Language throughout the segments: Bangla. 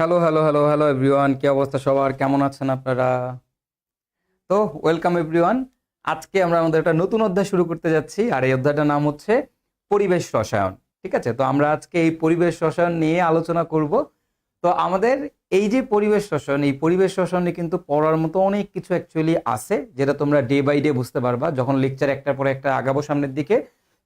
Hello hello hello hello everyone, কি অবস্থা সবার? কেমন আছেন আপনারা? তো ওয়েলকাম এভরিওয়ান। আজকে আমরা আমাদের একটা নতুন অধ্যায় শুরু করতে যাচ্ছি, আর এই অধ্যায়টার নাম হচ্ছে পরিবেশ রসায়ন। ঠিক আছে, তো আমরা আজকে এই পরিবেশ রসায়ন নিয়ে আলোচনা করব। তো আমাদের এই যে পরিবেশ রসায়ন, এই পরিবেশ রসায়নে কিন্তু পড়ার মতো অনেক কিছু অ্যাকচুয়ালি আছে, যেটা তোমরা ডে বাই ডে বুঝতে পারবা। যখন লেকচার একটার পর একটা আগাবো সামনের দিকে,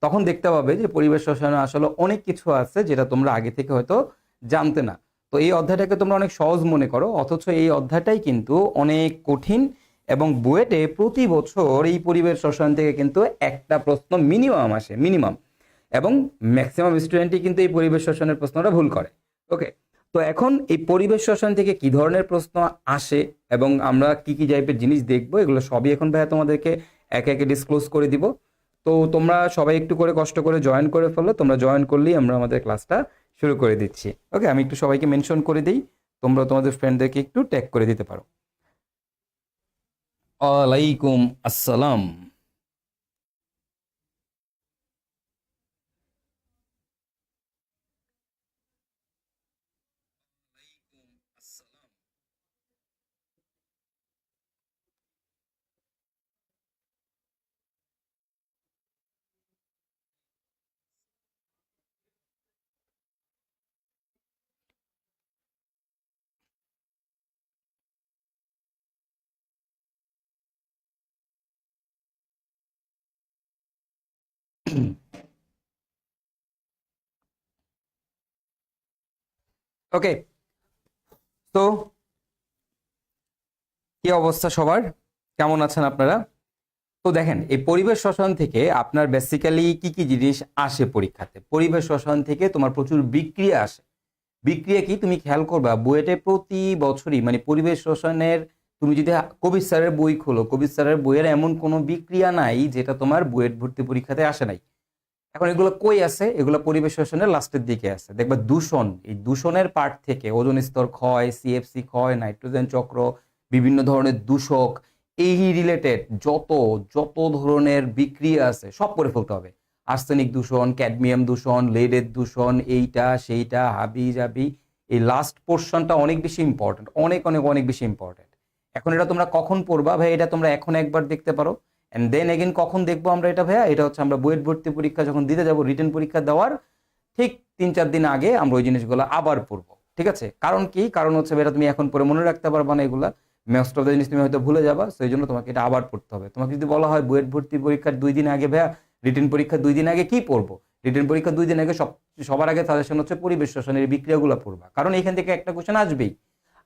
তখন দেখতে পাবে যে পরিবেশ রসায়নে আসলে অনেক কিছু আছে যেটা তোমরা আগে থেকে হয়তো জানতে না। তো এই অধ্যায়টাকে তোমরা অনেক সহজ মনে করো, অথচ এই অধ্যায়টাই কিন্তু অনেক কঠিন। এবং বুয়েটে প্রতি বছর এই পরিবেশ রসায়ন থেকে কিন্তু একটা প্রশ্ন মিনিমাম আসে, মিনিমাম। এবং ম্যাক্সিমাম স্টুডেন্টই কিন্তু এই পরিবেশ রসায়নের প্রশ্নটা ভুল করে। ওকে, তো এখন এই পরিবেশ রসায়ন থেকে কি ধরনের প্রশ্ন আসে এবং আমরা কি কি টাইপের জিনিস দেখবো, এগুলো সবই এখন ভাইয়া তোমাদেরকে একে একে ডিসক্লোজ করে দিব। তো তোমরা সবাই একটু করে কষ্ট করে জয়েন করে ফেলো। তোমরা জয়েন করলেই আমরা আমাদের ক্লাসটা শুরু করে দিচ্ছি। ওকে, আমি একটু সবাইকে মেনশন করে দিই, তোমরা তোমাদের ফ্রেন্ডদেরকে একটু ট্যাগ করে দিতে পারো। ওয়ালাইকুম আসসালাম। ওকে, তো কি অবস্থা সবার? কেমন আছেন আপনারা? তো দেখেন, এই পরিবেশ রসায়ন থেকে আপনার বেসিক্যালি কি কি জিনিস আসে পরীক্ষাতে। পরিবেশ রসায়ন থেকে তোমার প্রচুর বিক্রিয়া আসে। বিক্রিয়া কি তুমি খেয়াল করবা, বুয়েটে প্রতি বছরই মানে পরিবেশ রসায়নের, তুমি যদি কবির স্যারের বই খোলো, কবির স্যারের বইয়ের এমন কোনো বিক্রিয়া নাই যেটা তোমার বুয়েট ভর্তি পরীক্ষাতে আসে নাই। এখন এগুলো কই আছে? এগুলো পরিবেশ রসায়নের লাস্টের দিকে আছে। দেখবা দূষণ, এই দূষণের পার্ট থেকে ওজোন স্তর ক্ষয়, সিএফসি ক্ষয়, নাইট্রোজেন চক্র, বিভিন্ন ধরনের দূষক, এই রিলেটেড যত যত ধরনের বিক্রিয়া আছে সব করে ফেলতে হবে। আর্সেনিক দূষণ, ক্যাডমিয়াম দূষণ, লেডের দূষণ, এইটা সেইটা হাবি জাবি। এই লাস্ট পোর্শনটা অনেক বেশি ইম্পর্টেন্ট, অনেক অনেক অনেক বেশি ইম্পর্টেন্ট। এখন এটা তোমরা কখন পড়বা ভাই? এটা তোমরা এখন একবার দেখতে পারো, এন্ড দেন এগেন কখন দেখবো আমরা এটা ভাইয়া? এটা হচ্ছে আমরা বুয়েট ভর্তি পরীক্ষা যখন দিতে যাব, রিটেন পরীক্ষা দেওয়ার ঠিক 3-4 দিন আগে আমরা ওই জিনিসগুলো আবার পড়বো। ঠিক আছে, কারণ কি? কারণ হচ্ছে এটা তুমি এখন পরে মনে রাখতে পারবা না, এগুলা মোস্ট অফ দ্য জিনিস তুমি হয়তো ভুলে যাবা। সেই জন্য তোমাকে এটা আবার পড়তে হবে। তোমাকে যদি বলা হয় বুয়েট ভর্তি পরীক্ষার 2 দিন আগে ভাইয়া, রিটেন পরীক্ষার 2 দিন আগে কি পড়বো? রিটেন পরীক্ষার 2 দিন আগে সবার আগে সাজেশন হচ্ছে পরিবেশ রসায়নের বিক্রিয়াগুলো পড়বা, কারণ এখান থেকে একটা কোশ্চেন আসবেই,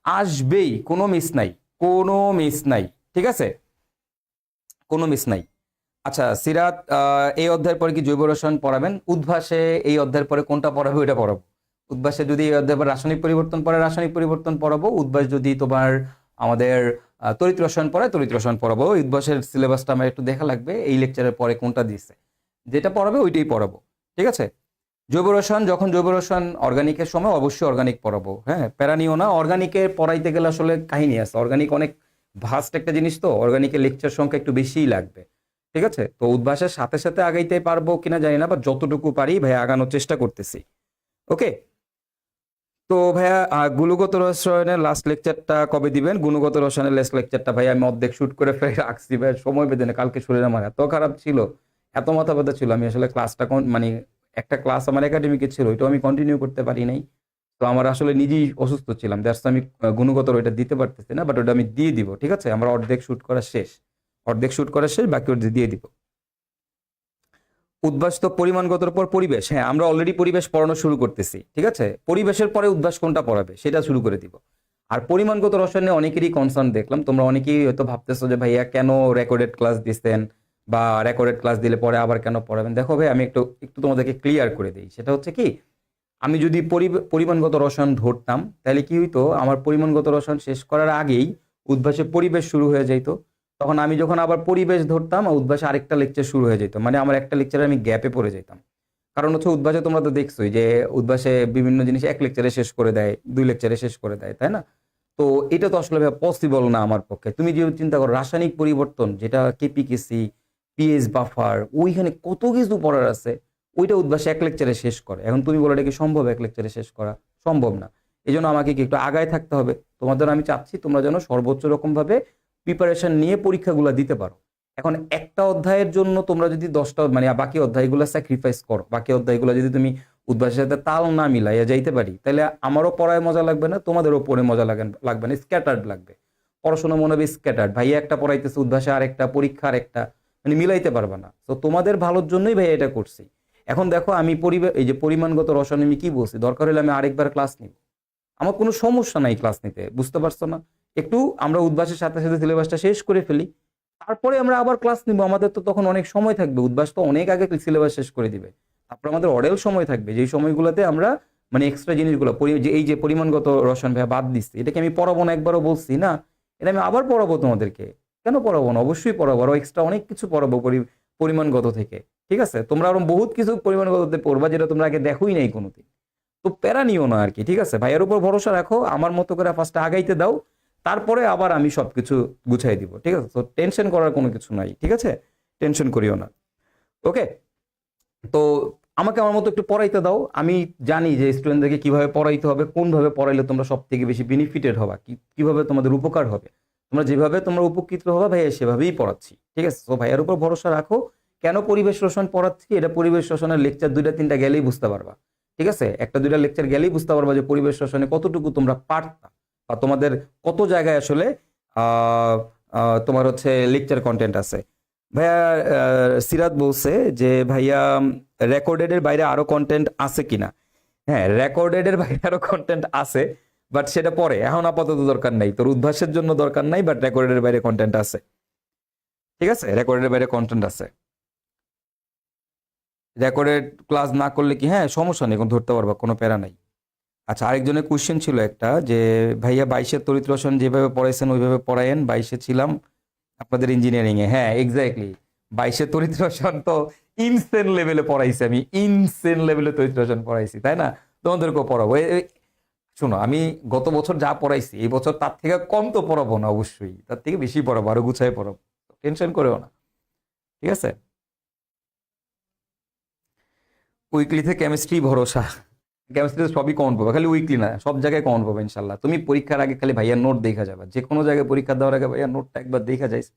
আসবেই, কোনো মিস নাই, কোনো মিস নাই। ঠিক আছে, কোনো মিস নাই। আচ্ছা সিরাত, এই অধ্যায়ের পরে কি জৈব রসায়ন পড়াবেন? উদ্ভাসে এই অধ্যায়ের পরে কোনটা পড়াবে ওইটা পড়াবো। উদ্ভাসে যদি এই অধ্যায়ের পরে রাসায়নিক পরিবর্তন পড়ে রাসায়নিক পরিবর্তন পড়াবো। উদ্ভাস যদি তোমার আমাদের তড়িৎ রসায়ন পড়ে তড়িৎ রসায়ন পড়াবো। উদ্ভাসের সিলেবাসটা আমার একটু দেখা লাগবে, এই লেকচারের পরে কোনটা দিচ্ছে, যেটা পড়াবে ওইটাই পড়াবো। ঠিক আছে, জৈব রসায়ন, যখন জৈব রসায়ন অর্গানিকের সময় অবশ্যই অর্গানিক পড়াবো। হ্যাঁ, প্যারানিও না, অর্গানিকে পড়াইতে গেলে আসলে কাহিনী আছে। অর্গানিক অনেক ভাস্ট একটা জিনিস, তো অর্গানিকের লেকচার সংখ্যা একটু বেশিই লাগবে। ঠিক আছে, তো উদ্ভাসের সাথে সাথে আগাইতে পারবো কিনা জানি না, বা যতটুকু পারি ভাই আগানোর চেষ্টা করতেছি। ওকে, তো ভাইয়া গুণগত রসায়নের লাস্ট লেকচারটা কবে দিবেন? গুণগত রসায়নের লাস্ট লেকচারটা ভাই আমি অর্ধেক শুট করে ফেলে রাখছি ভাই, সময় বেঁধে না। কালকে শরীর আমার এত খারাপ ছিল, এত মাথা ব্যথা ছিল, আমি আসলে ক্লাসটা মানে একটা ক্লাস আমার একাডেমিকে ছিল, ওইটাও আমি কন্টিনিউ করতে পারি নাই। তো আমার আসলে নিজেই অসুস্থ ছিলাম, দ্যাটস আমি গুণগত ওইটা দিতে পারতেছি না, বাট ওটা আমি দিয়ে দিব। ঠিক আছে, আমার অর্ধেক শুট করা শেষ, অর্ধেক শুট করা শেষ, বাকি ওটা দিয়ে দিব। উদ্ভাস তো পরিমাণগতর পর পরিবেশ, হ্যাঁ আমরা অলরেডি পরিবেশ পড়ানো শুরু করতেছি। ঠিক আছে, পরিবেশের পরে উদ্ভাস কোনটা পড়াবে সেটা শুরু করে দিব। আর পরিমাণগত রসায়নে অনেকেরই কনসার্ন দেখলাম, তোমরা অনেকেই হয়তো ভাবতেছো যে ভাইয়া কেন রেকর্ডেড ক্লাস দিচ্ছেন, বা রেকর্ডেড ক্লাস দিলে পরে আবার কেন পড়াবেন। দেখো ভাই, আমি একটু একটু তোমাদেরকে ক্লিয়ার করে দিই। সেটা হচ্ছে কি, আমি যদি পরিমাণগত রসায়ন ধরতাম, তাহলে কি হইতো, আমার পরিমাণগত রসায়ন শেষ করার আগেই উদ্ভাসে পরিবেশ শুরু হয়ে যাইতো। তখন আমি যখন আবার পরিবেশ ধরতাম, উদ্ভাসে আরেকটা লেকচার শুরু হয়ে যেত, মানে আমার একটা লেকচারে আমি গ্যাপে পড়ে যেতাম। কারণ হচ্ছে উদ্ভাসে তোমরা তো দেখছোই যে উদ্ভাসে বিভিন্ন জিনিস এক লেকচারে শেষ করে দেয়, 2 লেকচারে শেষ করে দেয়, তাই না? তো এটা তো আসলে পসিবল না আমার পক্ষে। তুমি যে চিন্তা করো রাসায়নিক পরিবর্তন, যেটা কেপিকেসি, পিএইচ বাফার, ওইখানে কত কিছু পড়ার আছে, ওইটা উদ্ভাসে এক লেকচারে শেষ করে। এখন তুমি বলো এটা কি সম্ভব এক লেকচারে শেষ করা? সম্ভব না। এই জন্য আমাকে কি একটু আগায় থাকতে হবে। তোমাদের আমি চাচ্ছি তোমরা যেন সর্বোচ্চ রকম ভাবে প্রিপারেশন নিয়ে পরীক্ষাগুলো দিতে পারো। এখন একটা অধ্যায়ের জন্য তোমরা যদি 10টা মানে বাকি অধ্যায়গুলো স্যাক্রিফাইস করো, বাকি অধ্যায়গুলো যদি তুমি উদ্ভাসের সাথে তাল না মিলাইয়া যাইতে পারি, তাহলে আমারও পড়ায় মজা লাগবে না, তোমাদেরও পড়ে মজা লাগবে না, স্ক্যাটার্ড লাগবে। পড়াশোনা মনে হবে স্ক্যাটার্ড, ভাইয়া একটা পড়াইতেছে, উদ্ভাসে আরেকটা, পরীক্ষা আরেকটা, মানে মিলাইতে পারবে না। তো তোমাদের ভালোর জন্যই ভাইয়া এটা করছি। এখন দেখো আমি এই যে পরিমাণগত রসায়ন আমি কি বলছি, দরকার হলে আমি আরেকবার ক্লাস নিব, আমার কোনো সমস্যা নাই ক্লাস নিতে, বুঝতে পারছো না? একটু আমরা উদ্ভাসের সাথে সাথে সিলেবাসটা শেষ করে ফেলি, তারপরে আমরা আবার ক্লাস নিব। আমাদের তো তখন অনেক সময় থাকবে, উদ্ভাস তো অনেক আগে সিলেবাস শেষ করে দিবে। তারপর আমাদের অডেল সময় থাকবে, যেই সময়গুলোতে আমরা মানে এক্সট্রা জিনিসগুলো এই যে পরিমাণগত রসায়ন ভাইয়া বাদ দিচ্ছি, এটাকে আমি পড়াবো না একবারও বলছি না, এটা আমি আবার পড়াবো তোমাদেরকে। কেন পড়াবো না, অবশ্যই পড়াবো, আরো এক্সট্রা অনেক কিছু পড়াবো পরিমাণগত থেকে। ঠিক আছে, তোমরা আরো বহুত কিছু পরিমাণগততে পড়বা যেটা তোমরা আগে দেখোই নাই কোনোদিন। তো প্যারা নিও না আর কি, ঠিক আছে? ভাইয়ের উপর ভরসা রাখো, আমার মতো করে ফার্স্টে আগাইতে দাও, তারপরে আবার আমি সবকিছু গুছাই দিব, ঠিক আছে? তো টেনশন করার কোনো কিছু নাই, ঠিক আছে? টেনশন করিও না, ওকে? তো আমাকে আমার মতো একটু পড়াইতে দাও, আমি জানি যে স্টুডেন্টদেরকে কিভাবে পড়াইতে হবে, কোনভাবে পড়াইলে তোমরা সব থেকে বেশি বেনিফিটেড হবা, কিভাবে তোমাদের উপকার হবে, তোমরা যেভাবে তোমরা উপকৃত হবা ভাইয়া সেভাবেই পড়াচ্ছি, ঠিক আছে? তো ভাইয়ার উপর ভরসা রাখো। কেন পরিবেশ রসায়ন পড়াচ্ছি, এটা পরিবেশ রসায়নের লেকচার 2টা 3টা গেলেই বুঝতে পারবা, ঠিক আছে? 1টা 2টা লেকচার গেলেই বুঝতে পারবা যে পরিবেশ রসায়নে কতটুকু তোমরা পারতা, বা তোমাদের কত জায়গায় আসলে তোমার হচ্ছে লেকচার কন্টেন্ট আছে। ভাইয়া সিরাত বলছে যে ভাইয়া রেকর্ডেড এর বাইরে আরো কন্টেন্ট আছে কিনা। হ্যাঁ, রেকর্ডেড এর বাইরে আরো কন্টেন্ট আছে, বাট সেটা পরে, এখন আপাতত দরকার নাই, তোর উদ্ভাসের জন্য দরকার নাই, বাট রেকর্ডেড এর বাইরে কন্টেন্ট আছে, ঠিক আছে? রেকর্ডেড এর বাইরে কন্টেন্ট আছে। রেকর্ডেড ক্লাস না করলে কি, হ্যাঁ সমস্যা নেই, এখন ধরতে পারবা, কোনো প্যারা নাই। আচ্ছা, আরেকজনের কোশ্চেন ছিল একটা যে ভাইয়া 22-এর তড়িৎ রসায়ন যেভাবে পড়াইছেন ওইভাবে পড়ায়েন, 22-এ ছিলাম আপনাদের ইঞ্জিনিয়ারিং এ। হ্যাঁ এক্স্যাক্টলি, 22-এর তড়িৎ রসায়ন তো ইনসেন লেভেলে পড়াইছি আমি, ইনসেন লেভেলে তড়িৎ রসায়ন পড়াইছি, তাই না? তোমাদেরকেও পড়াবো। শোনো, আমি গত বছর যা পড়াইছি এই বছর তার থেকে কম তো পড়াবো না, অবশ্যই তার থেকে বেশি পড়াবো, আরো গুছাই পড়াবো, টেনশন করেও না, ঠিক আছে? উইকলিতে কেমিস্ট্রি ভরসা, কেমিস্ট্রিতে সবই কমন পাবে, খালি উইকলি না, সব জায়গায় কমন পাবে ইনশাল্লাহ। তুমি পরীক্ষার আগে খালি ভাইয়ার নোট দেখা যাবে, যে কোনো জায়গায় পরীক্ষা দেওয়ার আগে ভাইয়ার নোটটা একবার দেখা যাইস,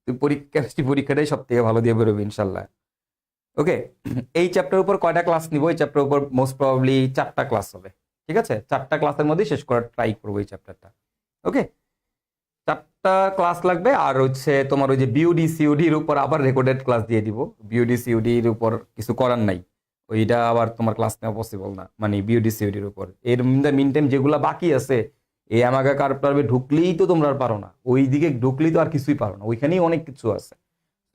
তুই কেমিস্ট্রি পরীক্ষাটাই সব থেকে ভালো দিয়ে বেরোবে ইনশাল্লাহ, ওকে? এই চ্যাপ্টার উপর কয়টা ক্লাস নিব? এই চ্যাপ্টার উপর মোস্ট প্রবাবলি 4টা ক্লাস হবে, ঠিক আছে? 4টা ক্লাসের মধ্যে শেষ করার ট্রাই করবো এই চ্যাপ্টারটা, ওকে? 4টা ক্লাস লাগবে। আর হচ্ছে তোমার ওই যে বিউডি সিউডির উপর আবার রেকর্ডেড ক্লাস দিয়ে দিব, বিউডি সিউডির উপর কিছু করার নাই, ওইটা আবার তোমার ক্লাস নেওয়া পসিবল না, মানে বিউডি সিউডির উপর। এর মিন টাইম যেগুলো বাকি আছে, এই আমাকে কার পারবে ঢুকলেই তো তোমরা আর পারো না, ওই দিকে ঢুকলেই তো আর কিছুই পারো না, ওইখানেই অনেক কিছু আছে,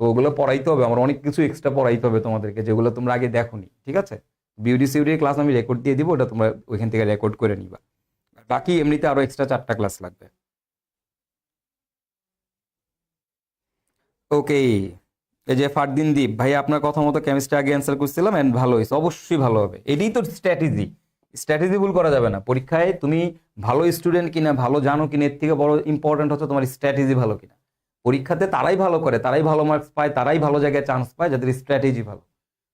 তো ওগুলো পড়াইতে হবে, আমার অনেক কিছু এক্সট্রা পড়াইতে হবে তোমাদেরকে, যেগুলো তোমরা আগে দেখোনি, ঠিক আছে? বিউডি সিউডির ক্লাস আমি রেকর্ড দিয়ে দিব, ওটা তোমরা ওইখান থেকে রেকর্ড করে নিবা। বাকি এমনিতে আরো এক্সট্রা 4টা ক্লাস লাগবে, ওকে? এই যে ফারদিন দীপ ভাই, আপনার কথা মতো কেমিস্ট্রি আগে অ্যান্সার করছিলাম, এন্ড ভালো হয়েছে, অবশ্যই ভালো হবে, এটাই তো স্ট্র্যাটেজি। স্ট্র্যাটেজি ভুল করা যাবে না পরীক্ষায়, তুমি ভালো স্টুডেন্ট কিনা, ভালো জানো কিনা, এর থেকে বড় ইম্পর্টেন্ট হচ্ছে তোমার স্ট্র্যাটেজি ভালো কিনা। পরীক্ষাতে তারাই ভালো করে, তারাই ভালো মার্কস পায়, তারাই ভালো জায়গায় চান্স পায় যাদের স্ট্র্যাটেজি ভালো।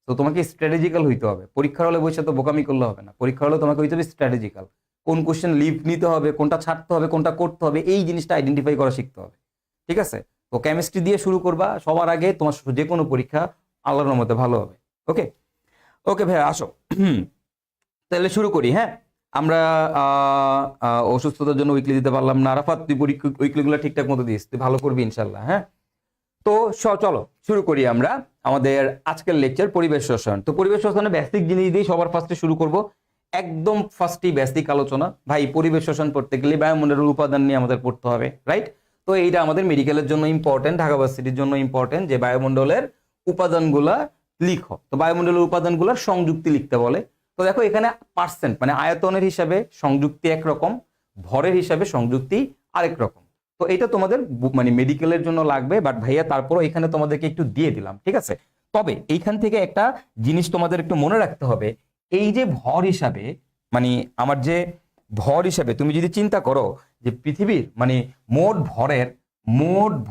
তো তোমাকে স্ট্র্যাটেজিক্যাল হইতে হবে, পরীক্ষার হলে বসে তো বোকামি করলে হবে না, পরীক্ষার হলে তোমাকে হইতে হবে স্ট্র্যাটেজিক্যাল। কোন কোশ্চেন লিভ নিতে হবে, কোনটা ছাড়তে হবে, কোনটা করতে হবে, এই জিনিসটা আইডেন্টিফাই করা শিখতে হবে, ঠিক আছে? তো কেমিস্ট্রি দিয়ে শুরু করবা সবার আগে, তোমার যে কোনো পরীক্ষা আল্লাহর রহমতে ভালো হবে, ওকে? ওকে ভাই, আসো তাহলে শুরু করি। হ্যাঁ, আমরা অসুস্থতার জন্য উইকলি দিতে পারলাম না, আরাফাত তুই উইকলিগুলো ঠিকঠাক মতো দিস, তুই ভালো করবি ইনশাল্লাহ। হ্যাঁ, তো চলো শুরু করি আমরা আমাদের আজকের লেকচার, পরিবেশ রসায়ন। তো পরিবেশ রসায়নের বেসিক জিনিস দিয়ে সবার ফার্স্টে শুরু করব, একদম ফার্স্টই বেসিক আলোচনা। ভাই পরিবেশ রসায়ন পড়তে গেলে বায়ুমণ্ডলের উপাদান নিয়ে আমাদের পড়তে হবে, রাইট? তো এইটা আমাদের মেডিকেলের জন্য ইম্পর্টেন্ট, ঢাকা ভার্সিটির জন্য ইম্পর্টেন্ট, যে বায়ুমণ্ডলের উপাদানগুলা লিখো। তো বায়ুমণ্ডলের উপাদানগুলোর সংযুক্তি লিখতে বলে। তো দেখো এখানে পার্সেন্ট মানে আয়তনের হিসাবে সংযুক্তি একরকম, ভরের হিসাবে সংযুক্তি আরেক রকম। তো এটা তোমাদের মানে মেডিকেলের জন্য লাগবে, বাট ভাইয়া তারপরও এখানে তোমাদেরকে একটু দিয়ে দিলাম, ঠিক আছে? তবে এইখান থেকে একটা জিনিস তোমাদের একটু মনে রাখতে হবে, এই যে ভর হিসাবে, মানে আমার যে ভর হিসাবে তুমি যদি চিন্তা করো যে পৃথিবীর মানে মোট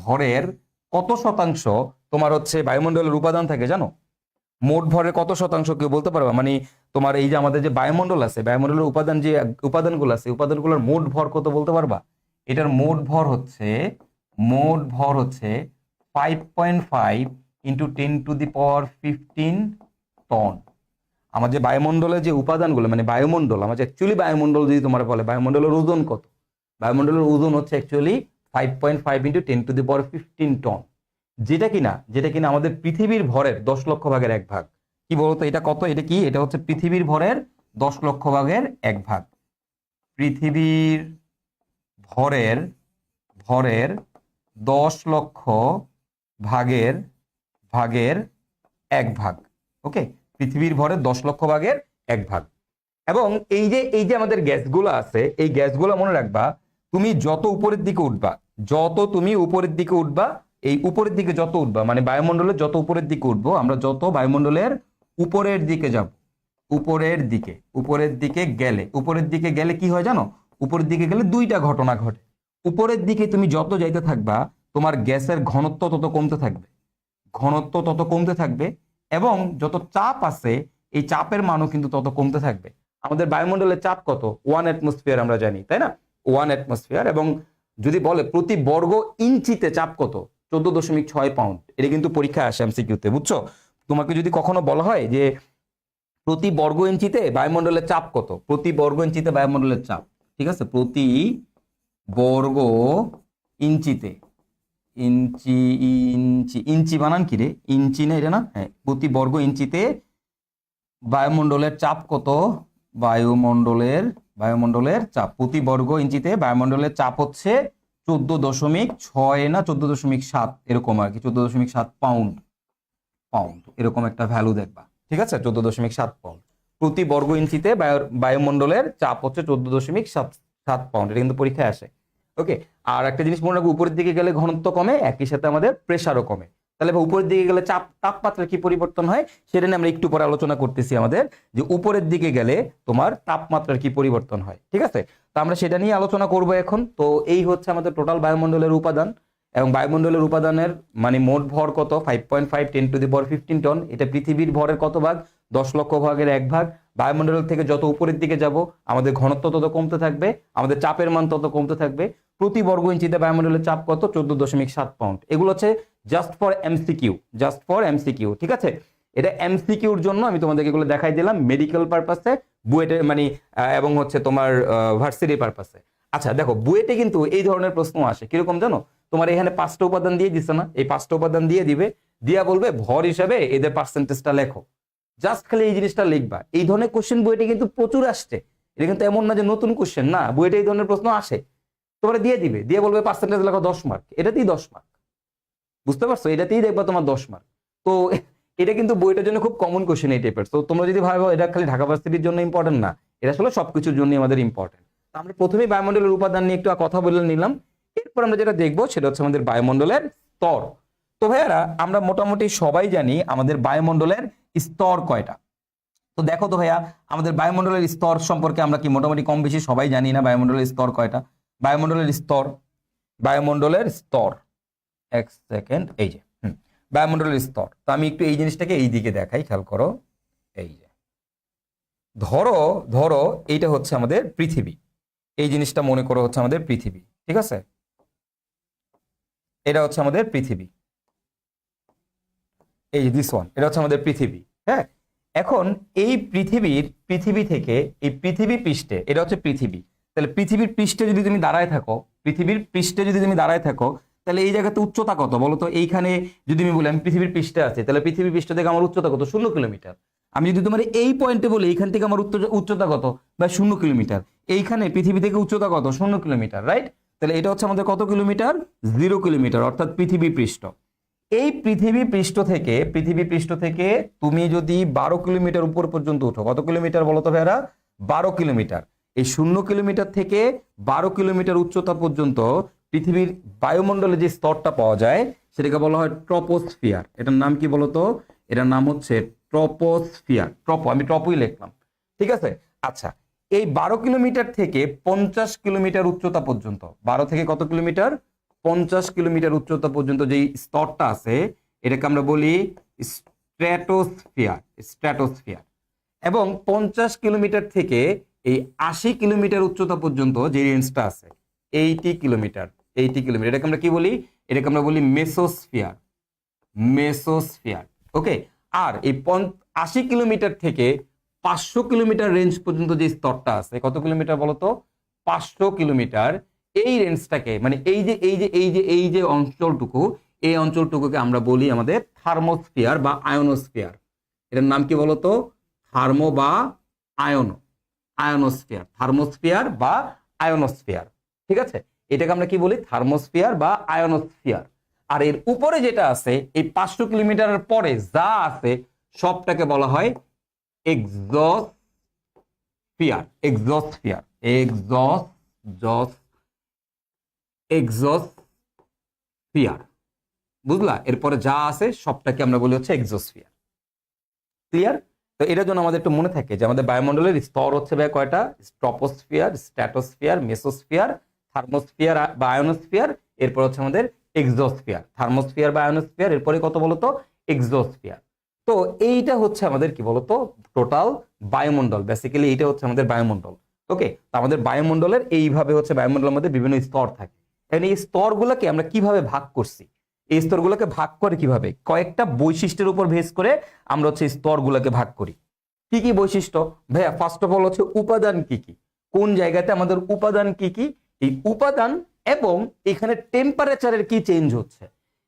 ভরের কত শতাংশ তোমার হচ্ছে বায়ুমণ্ডলের উপাদান থাকে জানো? মোট ভরের কত শতাংশ কেউ বলতে পারবা? মানে তোমার এই যে আমাদের যে বায়ুমণ্ডল আছে, বায়ুমণ্ডলের উপাদান যে উপাদানগুলো আছে, উপাদানগুলোর মোট ভর কত বলতে পারবা? এটার মোট ভর হচ্ছে 5.5 ইন্টু 10⁻15 টন। আমার যে বায়ুমণ্ডলের যে উপাদানগুলো, মানে বায়ুমণ্ডল, আমার অ্যাকচুয়ালি বায়ুমণ্ডল যদি তোমার বলে বায়ুমণ্ডলের ওজন কত, বায়ুমণ্ডলের ওজন হচ্ছে অ্যাকচুয়ালি 5.5 ইন্টু 10⁻15 টন, যেটা কিনা আমাদের পৃথিবীর ভরের 10 লক্ষ ভাগের 1 ভাগ। কি বলতো এটা কত? এটা কি? এটা হচ্ছে পৃথিবীর ভরের 10 লক্ষ ভাগের 1 ভাগ। পৃথিবীর ভরের 10 লক্ষ ভাগের 1 ভাগ। ওকে, পৃথিবীর ভরের 10 লক্ষ ভাগের 1 ভাগ। এবং এই যে আমাদের গ্যাসগুলো আছে, এই গ্যাসগুলো মনে রাখবা, তুমি যত উপরের দিকে উঠবা, এই উপরের দিকে যত উঠবা, মানে বায়ুমণ্ডলের যত উপরের দিকে উঠবো, আমরা যত বায়ুমণ্ডলের উপরের দিকে যাব, উপরের দিকে গেলে কি হয় জানো? উপরের দিকে গেলে দুইটা ঘটনা ঘটে। উপরের দিকে তুমি যত যাইতে থাকবা, তোমার গ্যাসের ঘনত্ব তত কমতে থাকবে, এবং যত চাপ আছে এই চাপের মানও কিন্তু তত কমতে থাকবে। আমাদের বায়ুমণ্ডলের চাপ কত? 1 অ্যাটমসফিয়ার, আমরা জানি, তাই না? 1 অ্যাটমসফিয়ার। এবং যদি বলে প্রতি বর্গ ইঞ্চিতে চাপ কত, 14.6 পাউন্ড। এটা কিন্তু পরীক্ষায় আসে এমসিকিউতে, বুঝছো? তোমাকে যদি কখনো বলা হয় যে প্রতি বর্গ ইঞ্চিতে বায়ুমণ্ডলের চাপ কত, প্রতি বর্গ ইঞ্চিতে বায়ুমণ্ডলের চাপ, ঠিক আছে, প্রতি বর্গ ইঞ্চিতে, ইঞ্চি বানান কি রে? ইঞ্চি না এটা, না? হ্যাঁ, প্রতি বর্গ ইঞ্চিতে বায়ুমণ্ডলের চাপ কত? বায়ুমণ্ডলের চাপ প্রতি বর্গ ইঞ্চিতে বায়ুমণ্ডলের চাপ হচ্ছে 14.6 না 14.7 এরকম আর কি, 14.7 পাউন্ড এরকম একটা ভ্যালু দেখবা, ঠিক আছে? 14.7 পাউন্ড প্রতি বর্গ ইঞ্চিতে বায়ুমণ্ডলের চাপ হচ্ছে 14.7 পাউন্ড। এটা কিন্তু পরীক্ষায় আসে। ওকে, আর একটা জিনিস মনে রাখবো, উপরের দিকে গেলে ঘনত্ব কমে, একই সাথে আমাদের প্রেসারও কমে। তাহলে উপরের দিকে গেলে তাপমাত্রা কি পরিবর্তন হয় সেটা নিয়ে আমরা একটু পরে আলোচনা করতেছি, আমাদের যে উপরের দিকে গেলে তোমার তাপমাত্রার কি পরিবর্তন হয়, ঠিক আছে? তো আমরা সেটা নিয়ে আলোচনা করব এখন। তো এই হচ্ছে আমাদের টোটাল বায়ুমণ্ডলের উপাদান, এবং বায়ুমণ্ডলের উপাদানের মানে মোট ভর কত? 5.5 10⁻15 টন। এটা পৃথিবীর ভরের কত ভাগ? 10 লক্ষ ভাগের 1 ভাগ। বায়ুমণ্ডল থেকে যত উপরের দিকে যাব, আমাদের ঘনত্ব তত কমতে থাকবে, আমাদের চাপের মান তত কমতে থাকবে। প্রতি বর্গ ইঞ্চিতে বায়ুমণ্ডলের চাপ কত? 14.7 পাউন্ড। এগুলো হচ্ছে জাস্ট ফর এমসিকিউ, ঠিক আছে? এটা এমসিকিউর জন্য আমি তোমাদেরকে এগুলো দেখাই দিলাম, মেডিকেল পারপাসে, বুয়েটে মানে এবং হচ্ছে তোমার ভার্সিটি পারপাসে। আচ্ছা দেখো, বুয়েটে কিন্তু এই ধরনের প্রশ্ন আসে, কিরকম জানো? তোমার এখানে 5টা উপাদান দিয়ে দিচ্ছে না, এই 5টা উপাদান দিয়ে দিবে, দিয়া বলবে ভর হিসাবে এদের পার্সেন্টেজটা লেখো। জাস্ট খালি এই জিনিসটা লিখবা। এই ধরনের কোশ্চেন বুয়েটে কিন্তু প্রচুর আসছে, এটা কিন্তু এমন না যে নতুন কোশ্চেন না, বুয়েটে এই ধরনের প্রশ্ন আসে। তোমরা দিয়ে দিবে, দিয়ে বলবে পার্সেন্টেজ লেখো 10 মার্ক, এটাতেই 10 মার্ক, বুঝতে পারছো? এটাতেই দেখবা তোমার 10 মার্ক। তো এটা কিন্তু বইটার জন্য খুব কমন কোশ্চেন এই টাইপের। তো তোমরা যদি ভাবো এটা খালি ঢাকা ভার্সিটির জন্য ইম্পর্টেন্ট, না, এটা আসলে সবকিছুর জন্য আমাদের ইম্পর্টেন্ট। তো আমরা প্রথমেই বায়ুমণ্ডলের উপাদান নিয়ে একটু কথা বলে নিলাম। এরপর আমরা যেটা দেখবো সেটা হচ্ছে আমাদের বায়ুমণ্ডলের স্তর। তো ভাইয়ারা, আমরা মোটামুটি সবাই জানি আমাদের বায়ুমণ্ডলের স্তর কয়টা। তো দেখো তো ভাইয়া, আমাদের বায়ুমণ্ডলের স্তর সম্পর্কে আমরা কি মোটামুটি কম বেশি সবাই জানি না বায়ুমণ্ডলের স্তর কয়টা? বায়ুমণ্ডলের স্তর এক সেকেন্ড, এই যে বায়ুমণ্ডলের স্তর। তো আমি একটু এই জিনিসটাকে এই দিকে দেখাই, খেয়াল করো। এই যে ধরো এইটা হচ্ছে আমাদের পৃথিবী, এই জিনিসটা মনে করো হচ্ছে আমাদের পৃথিবী, ঠিক আছে? এটা হচ্ছে আমাদের পৃথিবী, এই যে দিস ওয়ান, এটা হচ্ছে আমাদের পৃথিবী। হ্যাঁ, এখন এই পৃথিবী থেকে এই পৃথিবী পৃষ্ঠে, এটা হচ্ছে পৃথিবী। তাহলে পৃথিবীর পৃষ্ঠে যদি তুমি দাঁড়ায় থাকো, তাহলে এই জায়গাতে উচ্চতা কত বলো তো? এইখানে যদি আমি বলি আমি পৃথিবীর পৃষ্ঠে আছি, তাহলে পৃথিবীর পৃষ্ঠ থেকে আমার উচ্চতা কত? 0 কিলোমিটার। আমি যদি তোমার এই পয়েন্টে বলি এইখান থেকে আমার উচ্চতা কত, বা 0 কিলোমিটার। এইখানে পৃথিবী থেকে উচ্চতা কত? 0 কিলোমিটার, রাইট? তাহলে এটা হচ্ছে আমাদের কত কিলোমিটার? 0 কিলোমিটার, অর্থাৎ পৃথিবী পৃষ্ঠ। এই পৃথিবী পৃষ্ঠ থেকে তুমি যদি 12 কিলোমিটার উপর পর্যন্ত উঠো, কত কিলোমিটার বলো তো ভাইরা? 12 কিলোমিটার। এই 0 কিলোমিটার থেকে 12 কিলোমিটার উচ্চতা পর্যন্ত পৃথিবীর বায়ুমণ্ডলে যে স্তরটা পাওয়া যায় সেটাকে বলা হয় ট্রপোস্ফিয়ার। এটার নাম কি বলতো? এটার নাম হচ্ছে ট্রপোস্ফিয়ার। আমি ট্রপোই লিখলাম, ঠিক আছে? আচ্ছা, এই 12 কিলোমিটার থেকে 50 কিলোমিটার উচ্চতা পর্যন্ত, 12 থেকে কত কিলোমিটার? 50 কিলোমিটার উচ্চতা পর্যন্ত যেই স্তরটা আছে এটাকে আমরা বলি স্ট্র্যাটোস্ফিয়ার, স্ট্র্যাটোস্ফিয়ার। এবং 50 কিলোমিটার থেকে এই 80 কিলোমিটার উচ্চতা পর্যন্ত যে রেঞ্জটা আছে 80 কিলোমিটার, 80 কিলোমিটার, এটাকে আমরা কি বলি? এটাকে আমরা বলি মেসোস্ফিয়ার, মেসোস্ফিয়ার। ওকে। আর এই 80 কিলোমিটার থেকে 500 কিলোমিটার রেঞ্জ পর্যন্ত যে স্তরটা আছে, কত কিলোমিটার বলতো? 500 কিলোমিটার। এই রেঞ্জটাকে মানে এই যে অঞ্চলটুকু, এই অঞ্চলটুকুকে আমরা বলি আমাদের থার্মোস্ফিয়ার বা আয়নোস্ফিয়ার। এটার নাম কি বলতো? থার্মো বা আয়নোস্ফিয়ার, থার্মোস্ফিয়ার বা আয়নোস্ফিয়ার। ঠিক আছে, এটাকে আমরা কি বলি? থার্মোস্ফিয়ার বা আয়নোস্ফিয়ার। আর এর উপরে যেটা আছে, এই 500 কিলোমিটারের পরে যা আছে সবটাকে বলা হয় এক্সোস্ফিয়ার, এক্সোস্ফিয়ার, এক্সোস্ফিয়ার। বুঝলা? এরপরে যা আছে সবটাকে আমরা বলি হচ্ছে এক্সোস্ফিয়ার। ক্লিয়ার? তো এটার জন্য আমাদের একটু মনে থাকে যে আমাদের বায়ুমণ্ডলের স্তর হচ্ছে ভাই কয়টা? ট্রপোস্ফিয়ার, স্ট্র্যাটোস্ফিয়ার, মেসোস্ফিয়ার, থার্মোস্ফিয়ার বা আয়নোস্ফিয়ার, এরপর হচ্ছে আমাদের এক্সোস্ফিয়ার। থার্মোস্ফিয়ার বা আয়নোস্ফিয়ার, এরপরে কত বলতো? এক্সোস্ফিয়ার। তো এইটা হচ্ছে আমাদের কি বলতো? টোটাল বায়ুমণ্ডল। বেসিক্যালি এইটা হচ্ছে আমাদের বায়ুমণ্ডল। ওকে। তো আমাদের বায়ুমণ্ডলের এইভাবে হচ্ছে বায়ুমণ্ডলের মধ্যে বিভিন্ন স্তর থাকে। এখন এই স্তরগুলোকে আমরা কিভাবে ভাগ করছি? এই স্তরগুলোকে ভাগ করে কিভাবে? কয়েকটা বৈশিষ্ট্যের উপর বেস করে আমরা হচ্ছে স্তরগুলোকে ভাগ করি। কি কি বৈশিষ্ট্য? ভাইয়া ফার্স্ট অফ অল হচ্ছে উপাদান কি কি, কোন জায়গাতে আমাদের উপাদান কি কি, এই উপাদান এবং এখানে টেম্পারেচারের কি চেঞ্জ হচ্ছে,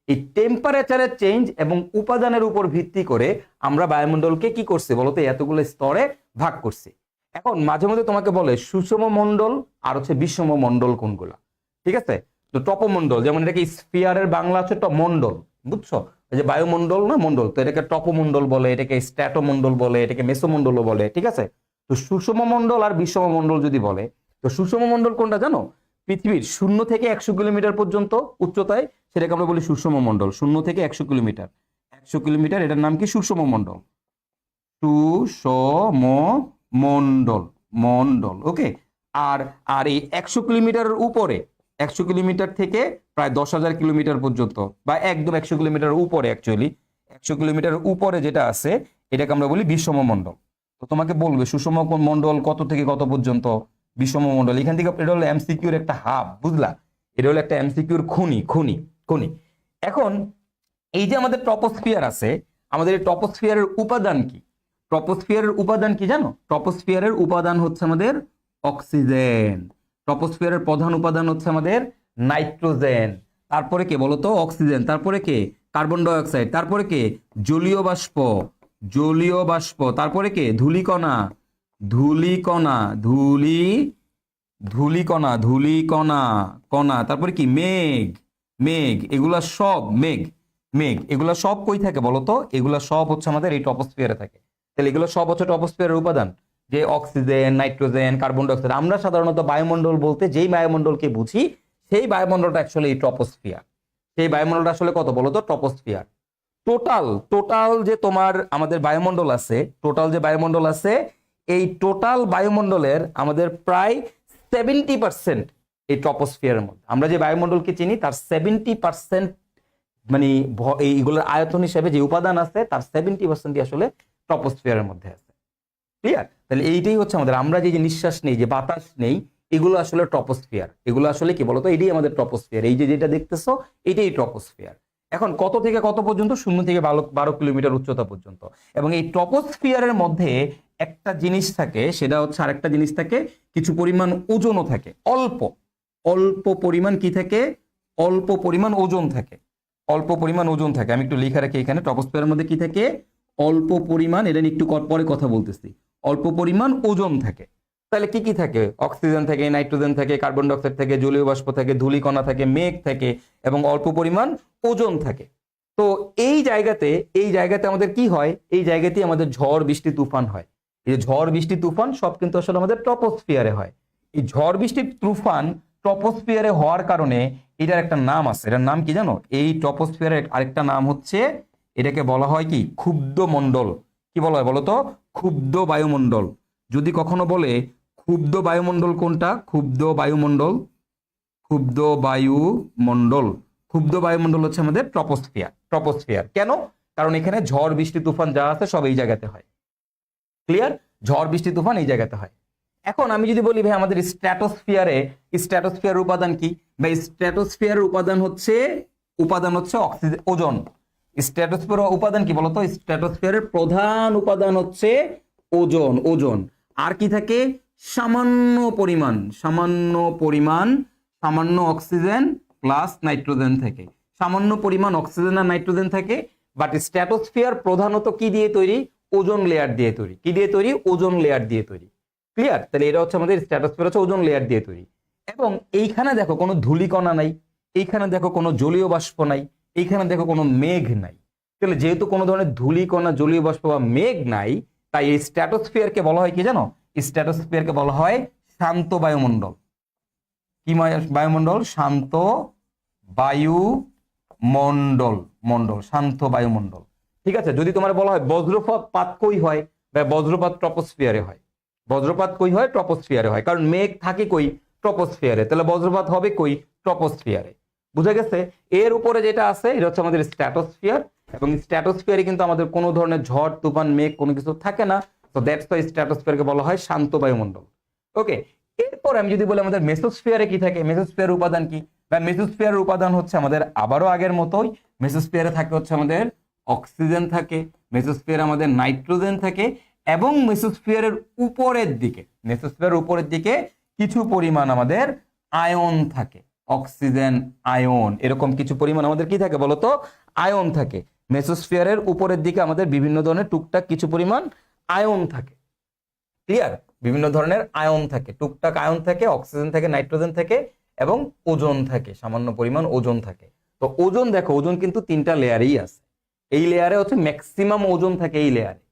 এই টেম্পারেচারের চেঞ্জ এবং উপাদানের উপর ভিত্তি করে আমরা বায়ুমণ্ডলকে কি করছি বলতো? এতগুলো স্তরে ভাগ করছি। এখন মাঝে মধ্যে তোমাকে বলে সুষম মণ্ডল আর হচ্ছে বিষম মণ্ডল কোনগুলা। ঠিক আছে, তো টপমণ্ডল, যেমন এটাকে স্ফিয়ারের বাংলা হচ্ছে মণ্ডল, বুঝছো? এই যে বায়ুমণ্ডল না মণ্ডল, তো এটাকে টপমণ্ডল বলে, এটাকে স্ট্র্যাটোমণ্ডল বলে, এটাকে মেসোমণ্ডলও বলে। ঠিক আছে, তো সুষম মণ্ডল আর বিষম মণ্ডল যদি বলে, তো সুষম মণ্ডল কোনটা জানো? পৃথিবীর 0 থেকে 100 কিলোমিটার পর্যন্ত উচ্চতায়, সেটাকে আমরা বলি সুষম মণ্ডল। 0 থেকে 100 কিলোমিটার, 100 কিলোমিটার, এটার নাম কি? সুষম মণ্ডল, সুষম মণ্ডল, মণ্ডল। ওকে। আর আর এই 100 কিলোমিটারের উপরে, 100 কিলোমিটার থেকে প্রায় 10,000 কিলোমিটার পর্যন্ত, বা একদম 100 কিলোমিটার উপরে, অ্যাকচুয়ালি 100 কিলোমিটার উপরে যেটা আছে এটাকে আমরা বলি বিষম মণ্ডল। তো তোমাকে বলবে সুষম মণ্ডল কত থেকে কত পর্যন্ত, বিষম মণ্ডল এখান থেকে। এটা হলো এমসিকিউর একটা হাব, বুঝলা? এটা হলো একটা এমসিকিউর খনি খনি খনি। এখন এই যে আমাদের ট্রপোস্ফিয়ার আছে, আমাদের এই ট্রপোস্ফিয়ারের উপাদান কি? ট্রপোস্ফিয়ারের উপাদান কি জানো? ট্রপোস্ফিয়ারের উপাদান হচ্ছে আমাদের অক্সিজেন। ট্রপোস্ফিয়ারের প্রধান উপাদান হচ্ছে আমাদের নাইট্রোজেন। তারপরে কে বলতো? অক্সিজেন। তারপরে কে? Carbon die oxide. তারপরে কে? জলীয় বাষ্প, জলীয় বাষ্প। তারপরে কে? ধূলিকণা, ধূলিকণা, ধূলিকণা, ধূলিকণা, কণা। তারপরে কি? মেঘ, মেঘ। এগুলা সব মেঘ এগুলা সব কই থাকে বলতো? এগুলা সব হচ্ছে আমাদের এই ট্রপোস্ফিয়ারে থাকে। তাহলে এগুলো সব হচ্ছে ট্রপোস্ফিয়ারের উপাদান, যে oxygen, nitrogen, carbon die oxide. আমরা সাধারণত বায়ুমণ্ডল বলতে যেই বায়ুমণ্ডলকে বুঝি, সেই বায়ুমণ্ডলটা অ্যাকচুয়ালি এই ট্রপোস্ফিয়ার। সেই বায়ুমণ্ডলটা আসলে কত বলতো? ট্রপোস্ফিয়ার। টোটাল টোটাল যে তোমার আমাদের বায়ুমণ্ডল আছে, টোটাল যে বায়ুমণ্ডল আছে, এই টোটাল বায়ুমণ্ডলের আমাদের প্রায় 70% এই ট্রপোস্ফিয়ারের মধ্যে। আমরা যে বায়ুমণ্ডলকে চিনি তার 70% মানে এইগুলোর আয়তন হিসেবে যে উপাদান আছে তার 70% আসলে ট্রপোস্ফিয়ারের মধ্যে আছে। ক্লিয়ার? তাহলে এইটাই হচ্ছে আমাদের, আমরা যে নিঃশ্বাস নেই, যে বাতাস নেই, এগুলো আসলে ট্রপোস্ফিয়ার। এগুলো আসলে কি বলতো? এটাই আমাদের ট্রপোস্ফিয়ার। এই যে যেটা দেখতেছো এটাই ট্রপোস্ফিয়ার। এখন কত থেকে কত পর্যন্ত? 0 থেকে 12 কিলোমিটার উচ্চতা পর্যন্ত। এবং এই ট্রপোস্ফিয়ারের মধ্যে একটা জিনিস থাকে, সেটা হচ্ছে আরেকটা জিনিস থাকে, কিছু পরিমাণ ওজনও থাকে, অল্প অল্প পরিমাণ কি থাকে? অল্প পরিমাণ ওজন থাকে, অল্প পরিমাণ ওজন থাকে। আমি একটু লিখে রাখি এখানে, ট্রপোস্ফিয়ারের মধ্যে কি থাকে? অল্প পরিমাণ, এটা নিয়ে একটু পরে কথা বলতেছি, অল্প পরিমাণ ওজন থাকে। তাহলে কি কি থাকে? অক্সিজেন থাকে, নাইট্রোজেন থাকে, কার্বন ডাই অক্সাইড থাকে, জলীয় বাষ্প থাকে, ধূলিকণা থাকে, মেঘ থাকে এবং অল্প পরিমাণ ওজন থাকে। তো এই জায়গাতে আমাদের কি হয়? এই জায়গাতেই আমাদের ঝড় বৃষ্টি তুফান হয়। এই যে ঝড় বৃষ্টি তুফান সব কিন্তু আসলে আমাদের ট্রপোস্ফিয়ারে হয়। এই ঝড় বৃষ্টি তুফান ট্রপোস্ফিয়ারে হওয়ার কারণে এটার একটা নাম আছে। এটার নাম কি জানো? এই ট্রপোস্ফিয়ারের আরেকটা নাম হচ্ছে, এটাকে বলা হয় কি? ক্ষুব্ধ মণ্ডল। কি বলা হয় বলতো? ক্ষুব্ধ বায়ুমণ্ডল। যদি কখনো বলে ক্ষুব্ধ বায়ুমণ্ডল কোনটা? ক্ষুব্ধ বায়ুমণ্ডল, ক্ষুব্ধ বায়ুমণ্ডল, ক্ষুব্ধ বায়ুমণ্ডল হচ্ছে আমাদের ট্রপোস্ফিয়ার। ট্রপোস্ফিয়ার কেন? কারণ এখানে ঝড় বৃষ্টি তুফান যা আছে সব এই জায়গাতে হয়। ক্লিয়ার? ঝড় বৃষ্টি তুফান এই জায়গাতে হয়। এখন আমি যদি বলি ভাই আমাদের স্ট্র্যাটোস্ফিয়ার উপাদান কি, বা স্ট্র্যাটোস্ফিয়ারের উপাদান হচ্ছে অক্সিজেন, ওজোন। স্ট্র্যাটোস্ফিয়ার উপাদান কি বলতো? স্ট্র্যাটোস্ফিয়ারের প্রধান উপাদান হচ্ছে ওজোন। আর কি থাকে? সামান্য অক্সিজেন প্লাস নাইট্রোজেন থাকে, সামান্য পরিমাণ অক্সিজেন আর নাইট্রোজেন থাকে। বাট স্ট্র্যাটোস্ফিয়ার প্রধানত কি দিয়ে তৈরি? ওজোন লেয়ার দিয়ে তৈরি। কি দিয়ে তৈরি? ওজোন লেয়ার দিয়ে তৈরি। ক্লিয়ার? তাহলে এটা হচ্ছে আমাদের স্ট্র্যাটোস্ফিয়ার হচ্ছে ওজোন লেয়ার দিয়ে তৈরি। এবং এইখানে দেখো কোনো ধূলিকণা নাই, এইখানে দেখো কোনো জলীয় বাষ্প নাই, এইখানে দেখো কোনো মেঘ নাই। তাহলে যেহেতু কোনো ধরনের ধূলিকণা, জলীয় বাষ্প বা মেঘ নাই, তাই এই স্ট্র্যাটোস্ফিয়ারকে বলা হয় কি জানো? স্ট্র্যাটোস্ফিয়ারকে বলা হয় শান্ত বায়ুমণ্ডল। কি বায়ুমণ্ডল? শান্ত বায়ুমণ্ডল, শান্ত বায়ুমণ্ডল। ঠিক আছে? যদি তোমার বলা হয় বজ্রপাত কই হয়, বা বজ্রপাত ট্রপোস্ফিয়ারে হয়। বজ্রপাত কই হয়? ট্রপোস্ফিয়ারে হয়, কারণ মেঘ থাকে কই? ট্রপোস্ফিয়ারে। তাহলে বজ্রপাত হবে কই? ট্রপোস্ফিয়ারে। বুঝা গেছে? এর উপরে যেটা আছে এটা হচ্ছে আমাদের স্ট্র্যাটোস্ফিয়ার, এবং স্ট্র্যাটোস্ফিয়ারে কিন্তু আমাদের কোনো ধরনের ঝড় তুফান মেঘ কোনো কিছু থাকে না। তো দ্যাটস ওয়াই স্ট্র্যাটোস্ফিয়ারকে বলা হয় শান্ত বায়ুমণ্ডল। ওকে, এরপর আমি যদি বলি আমাদের মেসোস্ফিয়ারে কি থাকে, মেসোস্ফিয়ার উপাদান কি, বা মেসোস্ফিয়ার উপাদান হচ্ছে আমাদের আবারও আগের মতোই। মেসোস্ফিয়ারে থাকে হচ্ছে আমাদের অক্সিজেন থাকে, মেসোস্ফিয়ারে আমাদের নাইট্রোজেন থাকে, এবং মেসোস্ফিয়ারের উপরের দিকে কিছু পরিমাণ আমাদের আয়ন থাকে, অক্সিজেন আয়ন, এরকম কিছু পরিমাণ আমাদের কি থাকে বলতো? আয়ন থাকে। মেসোস্ফিয়ারের উপরের দিকে আমাদের বিভিন্ন ধরনের টুকটাক কিছু পরিমাণ আয়ন থাকে। ক্লিয়ার? বিভিন্ন ধরনের আয়ন থাকে, টুকটাক আয়ন থাকে, অক্সিজেন থাকে, নাইট্রোজেন থাকে, এবং ওজোন থাকে, সামান্য পরিমাণ ওজোন থাকে। তো ওজোন দেখো, ওজোন কিন্তু 3টা লেয়ারেই আছে। এই লেয়ারে হচ্ছে ম্যাক্সিমাম ওজোন থাকে, এই লেয়ারে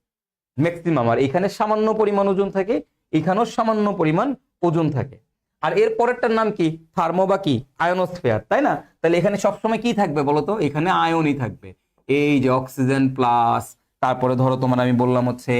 ম্যাক্সিমাম। আর এখানে সামান্য পরিমাণ ওজোন থাকে, এখানেও সামান্য পরিমাণ ওজোন থাকে। আর এর পরেরটার নাম কি? থার্মো বা কি? আয়নোস্ফিয়ার, তাই না? তাহলে এখানে সবসময় কি থাকবে বলতো? এখানে আয়নই থাকবে। এই যে অক্সিজেন প্লাস, তারপরে ধরো তোমার আমি বললাম হচ্ছে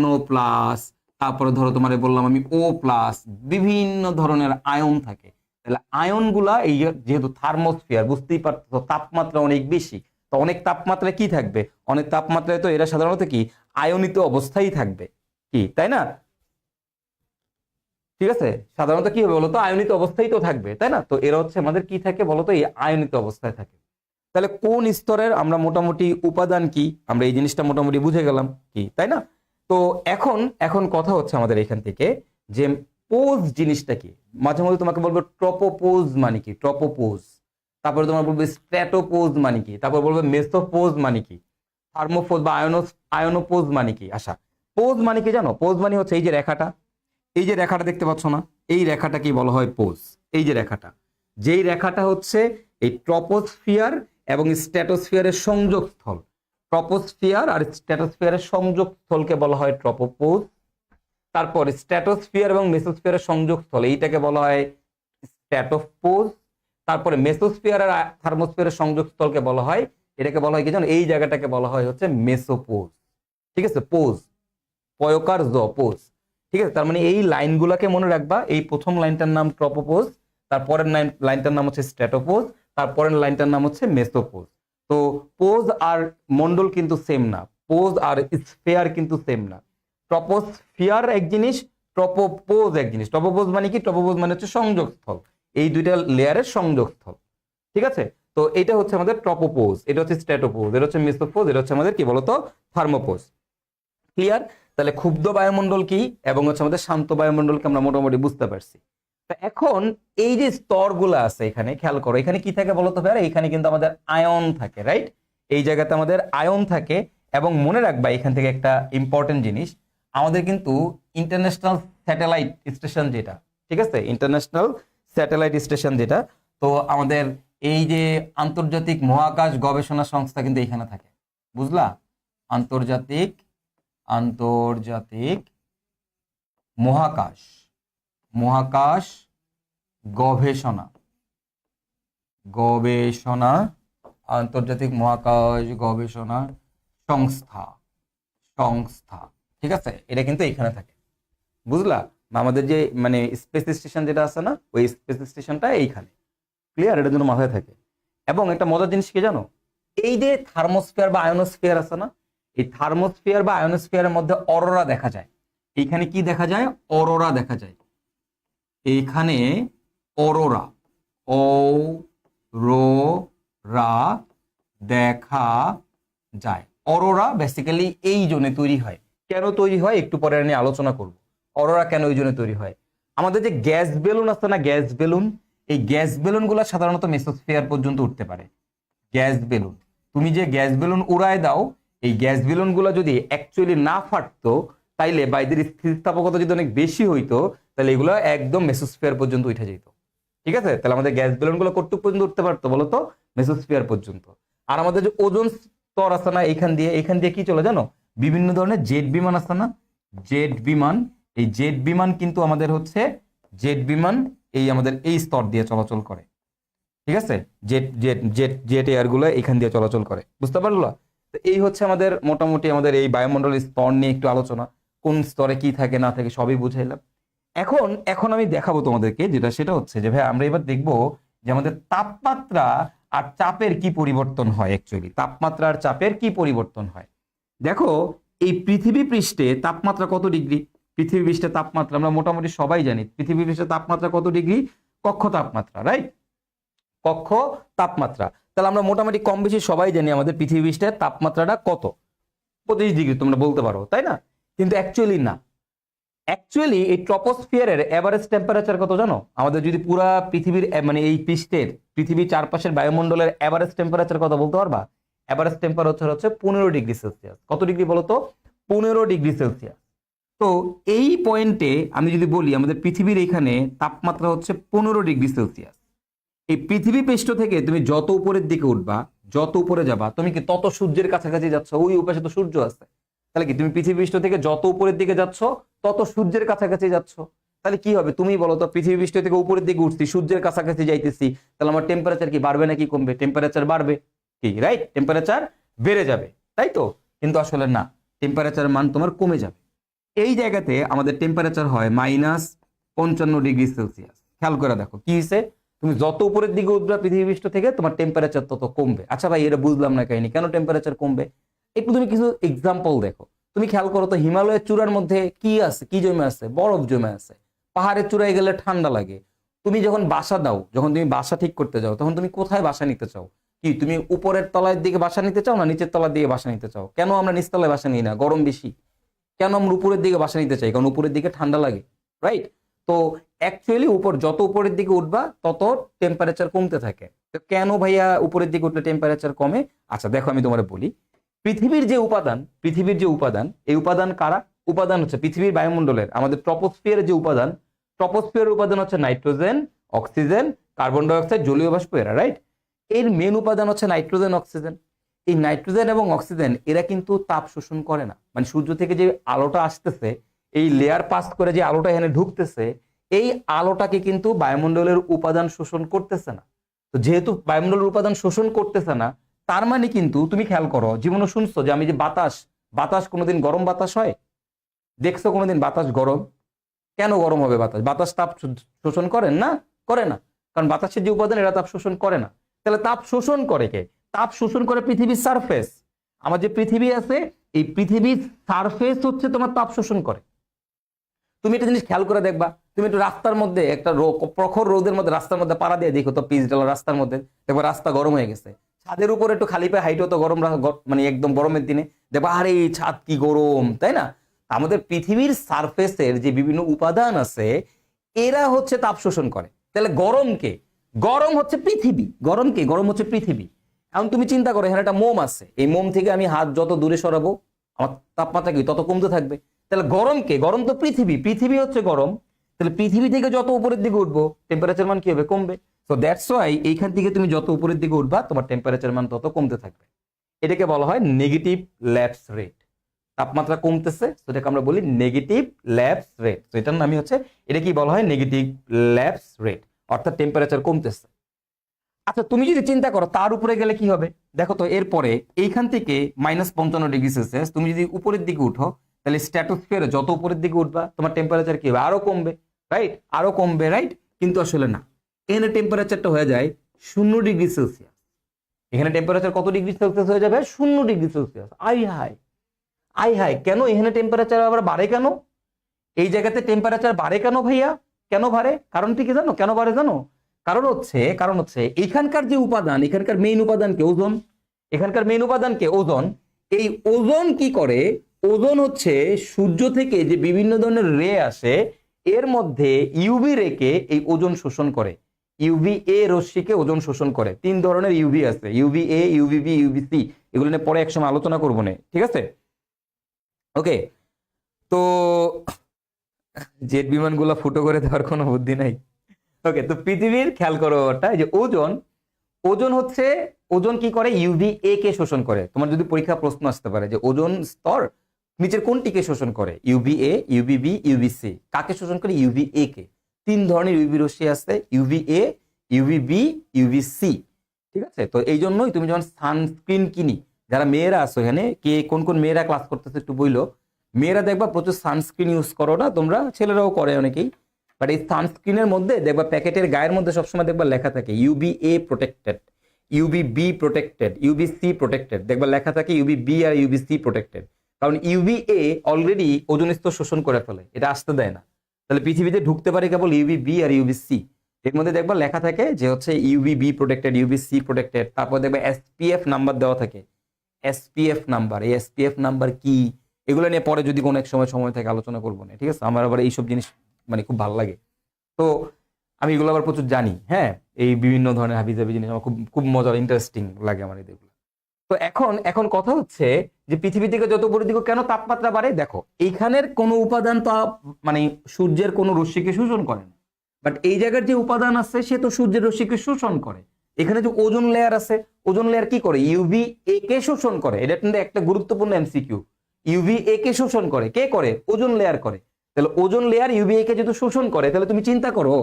NO প্লাস, তারপরে ধরো তোমার বললাম আমি O প্লাস, বিভিন্ন ধরনের আয়ন থাকে। তাহলে আয়নগুলা এই যেহেতু থার্মোস্ফিয়ার, বুঝতেই পারছো তাপমাত্রা অনেক বেশি, তো অনেক তাপমাত্রায় কি থাকবে? অনেক তাপমাত্রায় তো এরা সাধারণত কি? আয়নিত অবস্থায় থাকবে, কি তাই না? ঠিক আছে, সাধারণত কি হবে বলতো? আয়নিত অবস্থায় তো থাকবে, তাই না? তো এরা হচ্ছে আমাদের কি থাকে বলতো? এই আয়নিত অবস্থায় থাকে। তাহলে কোন স্তরের আমরা মোটামুটি উপাদান কি, আমরা এই জিনিসটা মোটামুটি বুঝে গেলাম, কি তাই না? তো এখন কথা হচ্ছে আমাদের এখান থেকে যে পোজ জিনিসটা কি। মাঝে মধ্যে তোমাকে বলবো ট্রপোপোজ মানে কি, ট্রপোপোজ। তারপরে তোমার বলবে স্ট্র্যাটোপোজ মানে কি, তারপর বলবে মেসোপোজ মানে কি, থার্মোপোজ বা আয়নোপোজ মানে কি। আচ্ছা, পোজ মানে কি জানো? পোজ মানে হচ্ছে এই যে রেখাটা, এই যে রেখাটা দেখতে পাচ্ছ না, এই রেখাটা কি বলা হয়? পোজ। এই যে রেখাটা, যেই রেখাটা হচ্ছে এই ট্রপোস্ফিয়ার এবং স্ট্র্যাটোস্ফিয়ারের সংযোগস্থল, ট্রপোস্ফিয়ার আর স্ট্র্যাটোস্ফিয়ারের সংযোগস্থলকে বলা হয় ট্রপোপোজ। তারপর স্ট্র্যাটোস্ফিয়ার এবং মেসোস্ফিয়ারের সংযোগস্থল, এইটাকে বলা হয় স্ট্র্যাটোপোজ। তারপরে মেসোস্ফিয়ার আর থার্মোস্ফিয়ারের সংযোগস্থলকে বলা হয়, এটাকে বলা হয় কি জানো? এই জায়গাটাকে বলা হয় হচ্ছে মেসোপোজ। ঠিক আছে? পোজ, পয়কার জ, পোজ। ঠিক আছে? তার মানে এই লাইনগুলোকে মনে রাখবা। এই প্রথম লাইনটার নাম ট্রপোপোজ, তারপরের লাইনটার নাম হচ্ছে স্ট্র্যাটোপোজ, তারপরের লাইনটার নাম হচ্ছে মেসোপোজ। তো পোজ আর মন্ডল কিন্তু সেম না, পোজ আর স্ফিয়ার কিন্তু সেম না। ট্রপোস্ফিয়ার এক জিনিস, ট্রপোপোজ এক জিনিস। ট্রপোপোজ মানে কি? ট্রপোপোজ মানে হচ্ছে সংযোগস্থল, এই দুইটা লেয়ারের সংযোগস্থল। ঠিক আছে? তো এটা হচ্ছে আমাদের ট্রপোপোজ, এটা হচ্ছে স্ট্র্যাটোপোজ, এটা হচ্ছে মেসোপোজ, এটা হচ্ছে আমাদের কি বলতো? থার্মোপোজ। ক্লিয়ার? তাহলে ক্ষুব্ধ বায়ুমণ্ডল কি এবং হচ্ছে আমাদের শান্ত বায়ুমণ্ডলকে আমরা মোটামুটি বুঝতে পারছি। তো এখন এই যে স্তরগুলো আছে এখানে খেয়াল করো, এখানে কি থাকে বলতো ভাই? এখানে কিন্তু আমাদের আয়ন থাকে, রাইট? এই জায়গাতে আমাদের আয়ন থাকে। এবং মনে রাখবা এখান থেকে একটা ইম্পর্টেন্ট জিনিস, আমাদের কিন্তু ইন্টারন্যাশনাল স্যাটেলাইট স্টেশন যেটা, ঠিক আছে, ইন্টারন্যাশনাল স্যাটেলাইট স্টেশন যেটা, তো আমাদের এই যে আন্তর্জাতিক মহাকাশ গবেষণা সংস্থা কিন্তু এখানে থাকে, বুঝলা? আন্তর্জাতিক মহাকাশ গবেষণা আন্তর্জাতিক মহাকাশ গবেষণা সংস্থা, ঠিক আছে, এটা কিন্তু এখানে থাকে, বুঝলা? আমাদের যে মানে স্পেস স্টেশন যেটা আছে না, ওই স্পেস স্টেশনটা এইখানে। ক্লিয়ার? এটার জন্য মাথায় থাকে। এবং একটা মজার জিনিস কি জানো? এই যে থার্মোস্ফিয়ার বা আয়োনোস্ফিয়ার আছে না, এই থার্মোস্ফিয়ার বা আয়োনোস্ফিয়ারের মধ্যে অরোরা দেখা যায়। এইখানে কি দেখা যায়? অরোরা দেখা যায়। এইখানে অরোরা, ও রো রা দেখা যায়। অরোরা বেসিক্যালি এই জোনে তৈরি হয়। কেন তৈরি হয় একটু পরে নিয়ে আলোচনা করব। অরোরা কেন ওই জন্য তৈরি হয়? আমাদের যে গ্যাস বেলুন আছে না, গ্যাস বেলুন, এই গ্যাস বেলুন গুলা সাধারণত মেসোস্ফিয়ার পর্যন্ত উঠতে পারে। গ্যাস বেলুন, তুমি যে গ্যাস বেলুন উড়ায় দাও, এই গ্যাস বেলুন গুলা যদি অ্যাকচুয়ালি না ফাটতো, তাইলে বা এদের স্থিতিস্থাপকতা যদি অনেক বেশি হইতো, তাহলে এগুলো একদম মেসোস্ফিয়ার পর্যন্ত উঠে যেত। ঠিক আছে, তাহলে আমাদের গ্যাস বেলুন গুলো কতটুকু পর্যন্ত উঠতে পারতো বলতো? মেসোস্ফিয়ার পর্যন্ত। আর আমাদের যে ওজোন স্তর আছে না, এখান দিয়ে কি চলে জানো? বিভিন্ন ধরনের জেট বিমান আছে না, জেট বিমান। এই জেট বিমান কিন্তু আমাদের হচ্ছে জেট বিমান এই আমাদের এই স্তর দিয়ে চলাচল করে। ঠিক আছে, jet jet jet jet air গুলো এখান দিয়ে চলাচল করে। বুঝতে পারলো? তো এই হচ্ছে আমাদের মোটামুটি আমাদের এই বায়ুমণ্ডলের স্তর নিয়ে একটু আলোচনা। কোন স্তরে কি থাকে না থাকে সবই বুঝাইলাম। এখন এখন আমি দেখাবো তোমাদেরকে, সেটা হচ্ছে যে ভাই আমরা এবার দেখবো যে আমাদের তাপমাত্রা আর চাপের কি পরিবর্তন হয়। অ্যাকচুয়ালি তাপমাত্রা আর চাপের কি পরিবর্তন হয়। দেখো, এই পৃথিবী পৃষ্ঠে তাপমাত্রা কত ডিগ্রি? পৃথিবী পৃষ্ঠে তাপমাত্রা আমরা মোটামুটি সবাই জানি। পৃথিবী পৃষ্ঠে তাপমাত্রা কত ডিগ্রি? কক্ষ তাপমাত্রা, রাইট? কক্ষ তাপমাত্রা। তাহলে আমরা মোটামুটি কম বেশি সবাই জানি আমাদের পৃথিবী পৃষ্ঠের তাপমাত্রাটা কত। 25 ডিগ্রি তোমরা বলতে পারো, তাই না? কিন্তু অ্যাকচুয়ালি না। অ্যাকচুয়ালি এই ট্রপোস্ফিয়ারের এভারেজ টেম্পারেচার কত জানো? আমাদের যদি পুরা পৃথিবীর মানে এই পৃষ্ঠের পৃথিবীর চারপাশের বায়ুমণ্ডলের এভারেজ টেম্পারেচার কত বলতে পারবা? এভারেজ টেম্পারেচার হচ্ছে 15 ডিগ্রি সেলসিয়াস। কত ডিগ্রি বলতো? 15 ডিগ্রি সেলসিয়াস। তো এই পয়েন্টে আমি যদি বলি আমাদের পৃথিবীর এখানে তাপমাত্রা হচ্ছে 15 ডিগ্রি সেলসিয়াস। এই পৃথিবী পৃষ্ঠ থেকে তুমি যত উপরের দিকে উঠবা, যত উপরে যাবা, তুমি কি তত সূর্যের কাছাকাছি যাচ্ছ। ওই উপাশে তো সূর্য আছে। তাহলে কি তুমি পৃথিবী পৃষ্ঠ থেকে যত উপরের দিকে যাচ্ছ তত সূর্যের কাছাকাছি যাচ্ছ। তাহলে কি হবে? তুমি বলো তো, পৃথিবী পৃষ্ঠ থেকে উপরের দিকে উঠছি, সূর্যের কাছাকাছি যাইতেছি, তাহলে আমার টেম্পারেচার কি বাড়বে নাকি কমবে? টেম্পারেচার বাড়বে, কি রাইট? টেম্পারেচার বেড়ে যাবে, তাই তো? কিন্তু আসলে না, টেম্পারেচার মান তোমার কমে যাবে। এই জায়গাতে আমাদের টেম্পারেচার হয় -55 ডিগ্রি সেলসিয়াস। খেয়াল করে দেখো কি হয়েছে। তুমি যত উপরের দিকে উঠবে পৃথিবী পৃষ্ঠ থেকে, তোমার টেম্পারেচার তত কমবে। আচ্ছা ভাই, এটা বুঝলাম না কাহিনী, কেন টেম্পারেচার কমবে? একটু তুমি কিছু এক্সাম্পল দেখো। তুমি খেয়াল করো তো, হিমালয়ের চূড়ার মধ্যে কি আছে? কি জমে আছে? বরফ জমে আছে। পাহাড়ের চূড়ায় গেলে ঠান্ডা লাগে। তুমি যখন বাসা দাও, যখন তুমি বাসা ঠিক করতে যাও, তখন তুমি কোথায় বাসা নিতে চাও? কি তুমি উপরের তলার দিকে বাসা নিতে চাও না নিচের তলার দিকে বাসা নিতে চাও? কেন আমরা নিচতলায় বাসা নিই না? গরম বেশি। কেন আমরা উপরের দিকে বাসা নিতে চাই? কারণ উপরের দিকে ঠান্ডা লাগে, রাইট? তো অ্যাকচুয়ালি যত উপরের দিকে উঠবা তত টেম্পারেচার কমতে থাকে। তো কেন ভাইয়া উপরের দিকে উঠলে টেম্পারেচার কমে? আচ্ছা দেখো, আমি তোমার বলি। পৃথিবীর যে উপাদান, এই উপাদান কারা? উপাদান হচ্ছে পৃথিবীর বায়ুমণ্ডলের আমাদের ট্রপোস্ফিয়ারের যে উপাদান। ট্রপোস্ফিয়ারের উপাদান হচ্ছে nitrogen, oxygen, carbon die oxide, জলীয় বাষ্প, এরা, রাইট? এর মেন উপাদান হচ্ছে নাইট্রোজেন, অক্সিজেন। এই নাইট্রোজেন এবং অক্সিজেন এরা কিন্তু তাপ শোষণ করে না। মানে সূর্য থেকে যে আলোটা আসতেছে, এই লেয়ার পাস করে যে আলোটা এখানে ঢুকতেছে, এই আলোটাকে কিন্তু বায়ুমণ্ডলের উপাদান শোষণ করতেছে না। তো যেহেতু বায়ুমণ্ডলের উপাদান শোষণ করতেছে না, তার মানে কিন্তু তুমি খেয়াল করো, জীবনে শুনছো যে আমি যে বাতাস কোনোদিন গরম বাতাস হয়? দেখছো কোনোদিন বাতাস গরম? কেন গরম হবে বাতাস? বাতাস তাপ শোষণ করেন না? করে না, কারণ বাতাসের যে উপাদান এরা তাপ শোষণ করে না। তাহলে তাপ শোষণ করে কে? তাপ শোষণ করে পৃথিবীর সারফেস। আমার যে পৃথিবী আছে, এই পৃথিবীর সারফেস হচ্ছে তোমার তাপ শোষণ করে। তুমি একটা জিনিস খেয়াল করে দেখবা, তুমি একটু রাস্তার মধ্যে একটা প্রখর রোদের মধ্যে রাস্তার মধ্যে পাড়া দিয়ে দেখো তো, পিচ ডালা রাস্তার মধ্যে, দেখবা রাস্তা গরম হয়ে গেছে। ছাদের উপরে একটু খালি পায়ে হাইটও তো গরম, মানে একদম গরমের দিনে দেখবা আরে এই ছাদ কি গরম, তাই না? আমাদের পৃথিবীর সারফেসের যে বিভিন্ন উপাদান আছে, এরা হচ্ছে তাপ শোষণ করে। তাহলে গরম কে? গরম হচ্ছে পৃথিবী। গরম কে? গরম হচ্ছে পৃথিবী। এখন তুমি চিন্তা করো, এখানে একটা মোম আছে, এই মোম থেকে আমি হাত যত দূরে সরাবো আমার তাপমাত্রা কি তত কমতে থাকবে। তাহলে গরম কে? গরম তো পৃথিবী। পৃথিবী হচ্ছে গরম। তাহলে পৃথিবী থেকে যত উপরের দিকে উঠবো টেম্পারেচার মান কি হবে? কমবে। সো দ্যাটস ওয়াই এইখান থেকে তুমি যত উপরের দিকে উঠবা তোমার টেম্পারেচার মান তত কমতে থাকবে। এটাকে বলা হয় নেগেটিভ ল্যাপস রেট। তাপমাত্রা কমতেছে, সেটাকে আমরা বলি নেগেটিভ ল্যাপস রেট। তো এটার নামই হচ্ছে, এটা কি বলা হয়? নেগেটিভ ল্যাপস রেট, অর্থাৎ টেম্পারেচার কমতেছে। আচ্ছা তুমি যদি চিন্তা করো তার উপরে গেলে কি হবে, দেখো তো। এরপরে এইখান থেকে -55 ডিগ্রি সেলসিয়াস তুমি যদি উপরের দিকে উঠো, তাহলে স্ট্র্যাটোস্ফিয়ারে যত উপরের দিকে উঠবা তোমার টেম্পারেচার কি হবে? আরো কমবে, রাইট? আরো কমবে, রাইট? কিন্তু আসলে না, এখানে টেম্পারেচারটা হয়ে যায় 0 ডিগ্রি সেলসিয়াস। এখানে টেম্পারেচার কত ডিগ্রি সেলসিয়াস হয়ে যাবে? 0 ডিগ্রি সেলসিয়াস। আই হাই কেন এখানে টেম্পারেচার আবার বাড়ে কেন? এই জায়গাতে টেম্পারেচার বাড়ে কেন ভাইয়া? কেন বাড়ে? কারণটি কি জানো? কেন বাড়ে জানো? কারণ হচ্ছে এখানকার যে উপাদান, এখানকার মেইন উপাদান কে? ওজোন। এখানকার মেইন উপাদান কে? ওজোন। এই ওজোন কি করে? ওজোন হচ্ছে সূর্য থেকে যে বিভিন্ন ধরনের রে আসে, এর মধ্যে ইউভি রেকে এই ওজোন শোষণ করে। ইউভি এ রশ্মিকে ওজোন শোষণ করে। 3 ধরনের ইউভি আছে, UV A, UV B, UV C. এগুলো নিয়ে পরে একসময় আলোচনা করবো না, ঠিক আছে? ওকে, তো জেট বিমানগুলো ফুটো করে দেওয়ার কোনো বুদ্ধি নাই। ওকে, তো পৃথিবীর খেয়াল করো ওটা, যে ওজন, ওজন কি করে? ইউভি এ কে শোষণ করে। তোমার যদি পরীক্ষা প্রশ্ন আসতে পারে যে ওজন স্তর নিচের কোনটিকে শোষণ করে? UV A, UV B, UV C. কাকে শোষণ করে? ইউভি এ কে। 3 ধরনের ইউভি রশ্মি আছে, UV A, UV B, UV C. ঠিক আছে, তো এই জন্যই তুমি যখন সানস্ক্রিন কিনি, যারা মেয়েরা আছো এখানে, কে কোন কোন মেয়েরা ক্লাস করতেছে একটু বইলো। মেয়েরা দেখবা প্রচুর সানস্ক্রিন ইউজ করো না তোমরা, ছেলেরাও করে অনেকেই। বাট এই সানস্ক্রিনের মধ্যে দেখবা প্যাকেটের গায়ের মধ্যে সবসময় দেখবা লেখা থাকে UV A protected, UV B protected, UV C protected. দেখবা লেখা থাকে ইউবি বি আর ইউবি সি প্রোটেক্টেড। কারণ ইউবি এ অলরেডি ওজোন স্তর শোষণ করে ফেলে, এটা আসতে দেয় না। তাহলে পৃথিবীতে ঢুকতে পারে কেবল ইউবি বি আর ইউবি সি। এর মধ্যে দেখবা লেখা থাকে যে হচ্ছে UV B protected, UV C protected. তারপর দেখবা এসপিএফ নাম্বার দেওয়া থাকে। এসপিএফ নাম্বার, এই এসপিএফ নাম্বার কি, এগুলো নিয়ে পরে যদি কোনো এক সময় থেকে আলোচনা করবো না, ঠিক আছে? আমার আবার এইসব জিনিস মানে খুব ভালো লাগে, তো আমি এগুলো আবার প্রচুর জানি। হ্যাঁ, এই বিভিন্ন ধরনের হাবিজাবি জিনিস আমার খুব খুব মজার, ইন্টারেস্টিং লাগে আমার এগুলো। তো এখন কথা হচ্ছে যে পৃথিবী থেকে যত উপরের দিকে কেন তাপমাত্রা বাড়ে? দেখো, এইখানের কোনো উপাদান তো মানে সূর্যের কোনো রশ্মিকে শোষণ করে না, বাট এই জায়গার যে উপাদান আছে সে তো সূর্যের রশ্মিকে শোষণ করে। এখানে যে ওজোন লেয়ার আছে, ওজোন লেয়ার কি করে? ইউভি এ কে শোষণ করে। এটা কিন্তু একটা গুরুত্বপূর্ণ এমসিকিউ। ইউভি এ কে শোষণ করে কে? করে ওজোন লেয়ার করে। তাহলে ওজোন লেয়ার ইউভি এ কে যদি শোষণ করে, তাহলে তুমি চিন্তা করো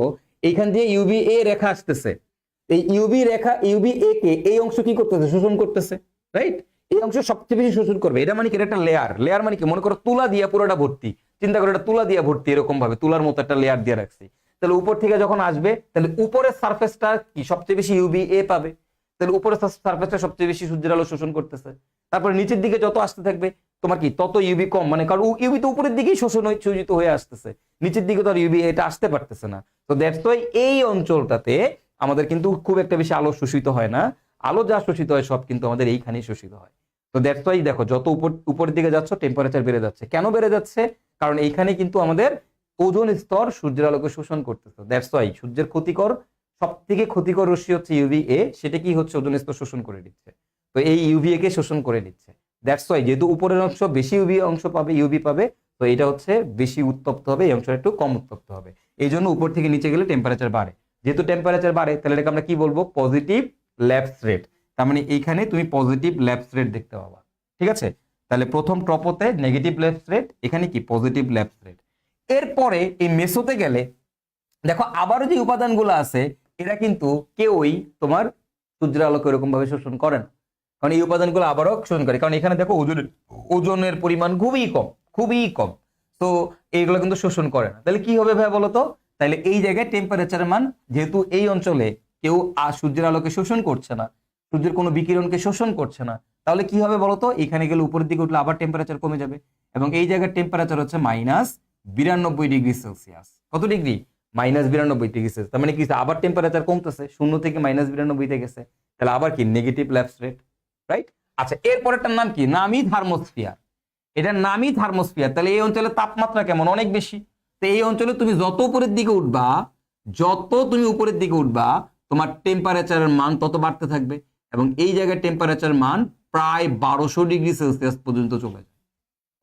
এইখান দিয়ে ইউভি এ রেখা আসতেছে, এই ইউভি রেখা ইউভি এ কে এই অংশ কি করতেছে? শোষণ করতেছে, রাইট? এই অংশ সবচেয়ে বেশি শোষণ করবে। এটা মানে কি? এটা একটা লেয়ার। লেয়ার মানে কি? মনে করো তুলা দিয়ে পুরোটা ভর্তি। চিন্তা করো এটা তুলা দিয়ে ভর্তি, এরকম ভাবে তুলার মতো একটা লেয়ার দিয়ে রাখছি। তাহলে উপর থেকে যখন আসবে, তাহলে উপরের সারফেসটা কি সবচেয়ে বেশি ইউভি এ পাবে। তাহলে উপরের সারফেসটা সবচেয়ে বেশি সূর্যের আলো শোষণ করতেছে। তারপরে নিচের দিকে যত আসতে থাকবে তোমার কি তত ইউভি কম, মানে কারণ ইউভি তো উপরের দিকেই শোষিত হয়ে আসতেছে, নিচের দিকে তো আর ইউভি এটা আসতে পারতেছে না। তো দ্যাটস ওয়াই এই অঞ্চলটাতে আমাদের কিন্তু খুব একটা বেশি আলো শোষিত হয় না। আলো যা শোষিত হয় সব কিন্তু আমাদের এইখানেই শোষিত হয়। তো দ্যাটস ওয়াই দেখো যত উপরের দিকে যাচ্ছ টেম্পারেচার বেড়ে যাচ্ছে। কেন বেড়ে যাচ্ছে? কারণ এইখানে কিন্তু আমাদের ওজোন স্তর সূর্যের আলোকে শোষণ করতেছে। দ্যাটস ওয়াই সূর্যের সব থেকে ক্ষতিকর রশ্মি হচ্ছে ইউভি এ, সেটা কি হচ্ছে? ওজোন স্তর শোষণ করে দিচ্ছে। তো এই ইউভি এ কে শোষণ করে দিচ্ছে। দ্যাটস ওয়াই যেহেতু উপরের অংশ বেশি ইউভি পাবে, তো এটা হচ্ছে বেশি উত্তপ্ত হবে, এই অংশটা একটু কম উত্তপ্ত হবে। এই জন্য উপর থেকে নিচে গেলে টেম্পারেচার বাড়ে। যেহেতু টেম্পারেচার বাড়ে, তাহলে এটাকে আমরা কি বলবো? Positive lapse rate. তার মানে এইখানে তুমি পজিটিভ ল্যাপস রেট দেখতে পাবা, ঠিক আছে? তাহলে প্রথম টপোতে নেগেটিভ ল্যাপস রেট, এখানে কি? Positive lapse rate. এরপরে এই মেসোতে গেলে দেখো আবারও যে উপাদানগুলো আছে, এরা কিন্তু কেউই তোমার সূর্যের আলোকে এরকম ভাবে শোষণ করে না। কারণ এই উপাদানগুলো আবারও শোষণ করে, কারণ এখানে দেখো ওজনের পরিমাণ খুবই কম। তো এইগুলো কিন্তু শোষণ করে না। তাহলে কি হবে ভাই বলো তো? তাহলে এই জায়গায় টেম্পারেচারের মান, যেহেতু এই অঞ্চলে কেউ সূর্যের আলোকে শোষণ করছে না, সূর্যের কোনো বিকিরণকে শোষণ করছে না, তাহলে কি হবে বলতো? এখানে গেলে উপরের দিকে উঠলে আবার টেম্পারেচার কমে যাবে, এবং এই জায়গার টেম্পারেচার হচ্ছে -92 ডিগ্রি সেলসিয়াস। কত ডিগ্রি? -92 degree Celsius. তার মানে কি? আবার টেম্পারেচার কমতেছে, 0 থেকে -92 গেছে। তাহলে আবার কি? Negative lapse rate, right? আচ্ছা, এরপরেরটার নাম কি? নামই থার্মোস্ফিয়ার। এটার নামই থার্মোস্ফিয়ার। তাহলে এই অঞ্চলে তাপমাত্রা কেমন? অনেক বেশি। তো এই অঞ্চলে তুমি যত উপরের দিকে উঠবা, তোমার টেম্পারেচারের মান তত বাড়তে থাকবে, এবং এই জায়গায় টেম্পারেচার মান প্রায় 1200 ডিগ্রি সেলসিয়াস পর্যন্ত চলে যায়।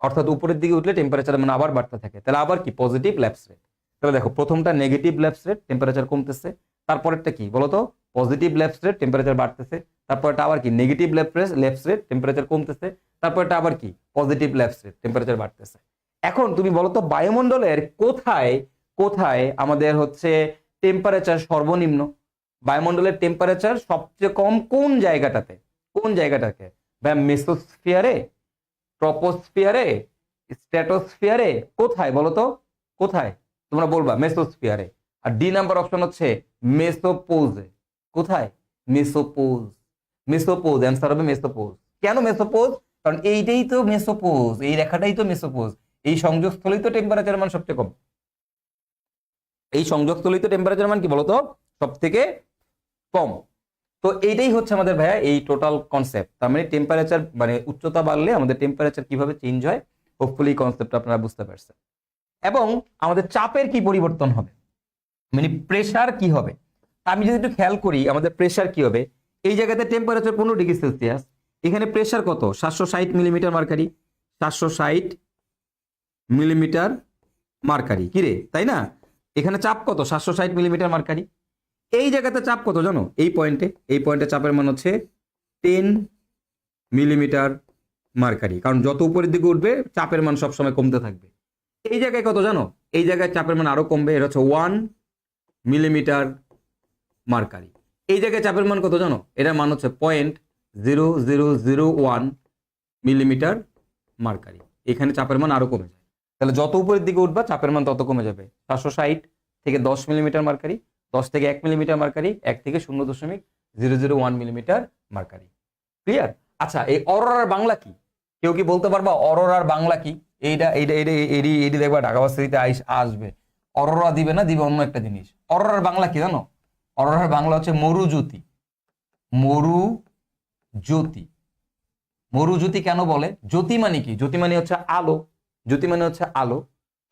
অর্থাৎ উপরের দিকে উঠলে টেম্পারেচার মান আবার বাড়তে থাকে। তাহলে আবার কি? Positive lapse rate. তাহলে দেখো প্রথমটা নেগেটিভ ল্যাপস রেট, টেম্পারেচার কমতেছে। তারপরেরটা কি বলতো? পজিটিভ ল্যাপস রেট, টেম্পারেচার বাড়তেছে। তারপরটা আবার কি? নেগেটিভ ল্যাপস রেট, টেম্পারেচার কমতেছে। তারপরটা আবার কি? পজিটিভ ল্যাপস রেট, টেম্পারেচার বাড়তেছে। এখন তুমি বলতো বায়ুমণ্ডলের কোথায় কোথায় আমাদের হচ্ছে টেম্পারেচার সর্বনিম্ন? বায়ুমণ্ডলের টেম্পারেচার সবচেয়ে কম কোন জায়গাটাতে? মেসোস্ফিয়ারে, ট্রপোস্ফিয়ারে, স্ট্র্যাটোস্ফিয়ারে? কোথায় বলতো? কোথায়? তোমরা বলবা মেসোস্ফিয়ারে। আর ডি নাম্বার অপশন হচ্ছে মেসোপোজে। কোথায়? মেসোপোজ। মেসোপোজ, অ্যান্সার হবে মেসোপোজ। কেন মেসোপোজ? কারণ এইটাই তো মেসোপোজ, এই রেখাটাই তো মেসোপোজ। এই সংযোগস্থলেই তো টেম্পারেচার মান সবচেয়ে কম। এই সংযোগস্থলেই তো টেম্পারেচার মান কি বলতো সব থেকে কম। তো এইটাই হচ্ছে আমাদের ভাইয়া এই টোটাল কনসেপ্ট। তার মানে টেম্পারেচার মানে উচ্চতা বাড়লে আমাদের টেম্পারেচার কিভাবে চেঞ্জ হয়, হোপফুলি কনসেপ্টটা আপনারা বুঝতে পারছেন। এবং আমাদের চাপের কি পরিবর্তন হবে, মানে প্রেসার কি হবে। আমি যদি একটু খেয়াল করি আমাদের প্রেসার কি হবে, এই জায়গাতে টেম্পারেচার 15°C, এখানে প্রেসার কত 760 মিলিমিটার মার্কারি, 760 মিলিমিটার মার্কারি, কিরে তাই না? এখানে চাপ কত 760 মিলিমিটার মার্কারি। এই জায়গাতে চাপ কত জানো, এই পয়েন্টে চাপের মান হচ্ছে 10 মিলিমিটার মার্কারি, কারণ যত উপরের দিকে উঠবে চাপের মান সবসময় কমতে থাকবে। এই জায়গায় কত জানো, এই জায়গায় চাপের মান আরো কমবে, এটা হচ্ছে 1 মিলিমিটার মার্কারি। এই জায়গায় চাপের মান কত জানো, এটার মান হচ্ছে 0.0001 মিলিমিটার মার্কারি। এখানে চাপের মান আরো কমে যায়। তাহলে যত উপরের দিকে উঠবা চাপের মান তত কমে যাবে। 760 থেকে 10 মিলিমিটার মার্কারি, 10 থেকে 1 মিলিমিটার মার্কারি, 1 থেকে 0.001 মিলিমিটার মার্কারি। ক্লিয়ার? আচ্ছা, এই অরোরার বাংলা কি? কেউ কি বলতে পারবা অরোরার বাংলা কি? এইটা দেখবা ঢাকা ভার্সিটিতে আসবে। অরোরা দিবে না, দিবে অন্য একটা জিনিস। অরোরার বাংলা কি জানো? অরোরার বাংলা হচ্ছে মরুজ্যোতি। মরুজ্যোতি। মরুজ্যোতি কেন বলে? জ্যোতি মানে কি? জ্যোতি মানে হচ্ছে আলো। জ্যোতি মানে হচ্ছে আলো।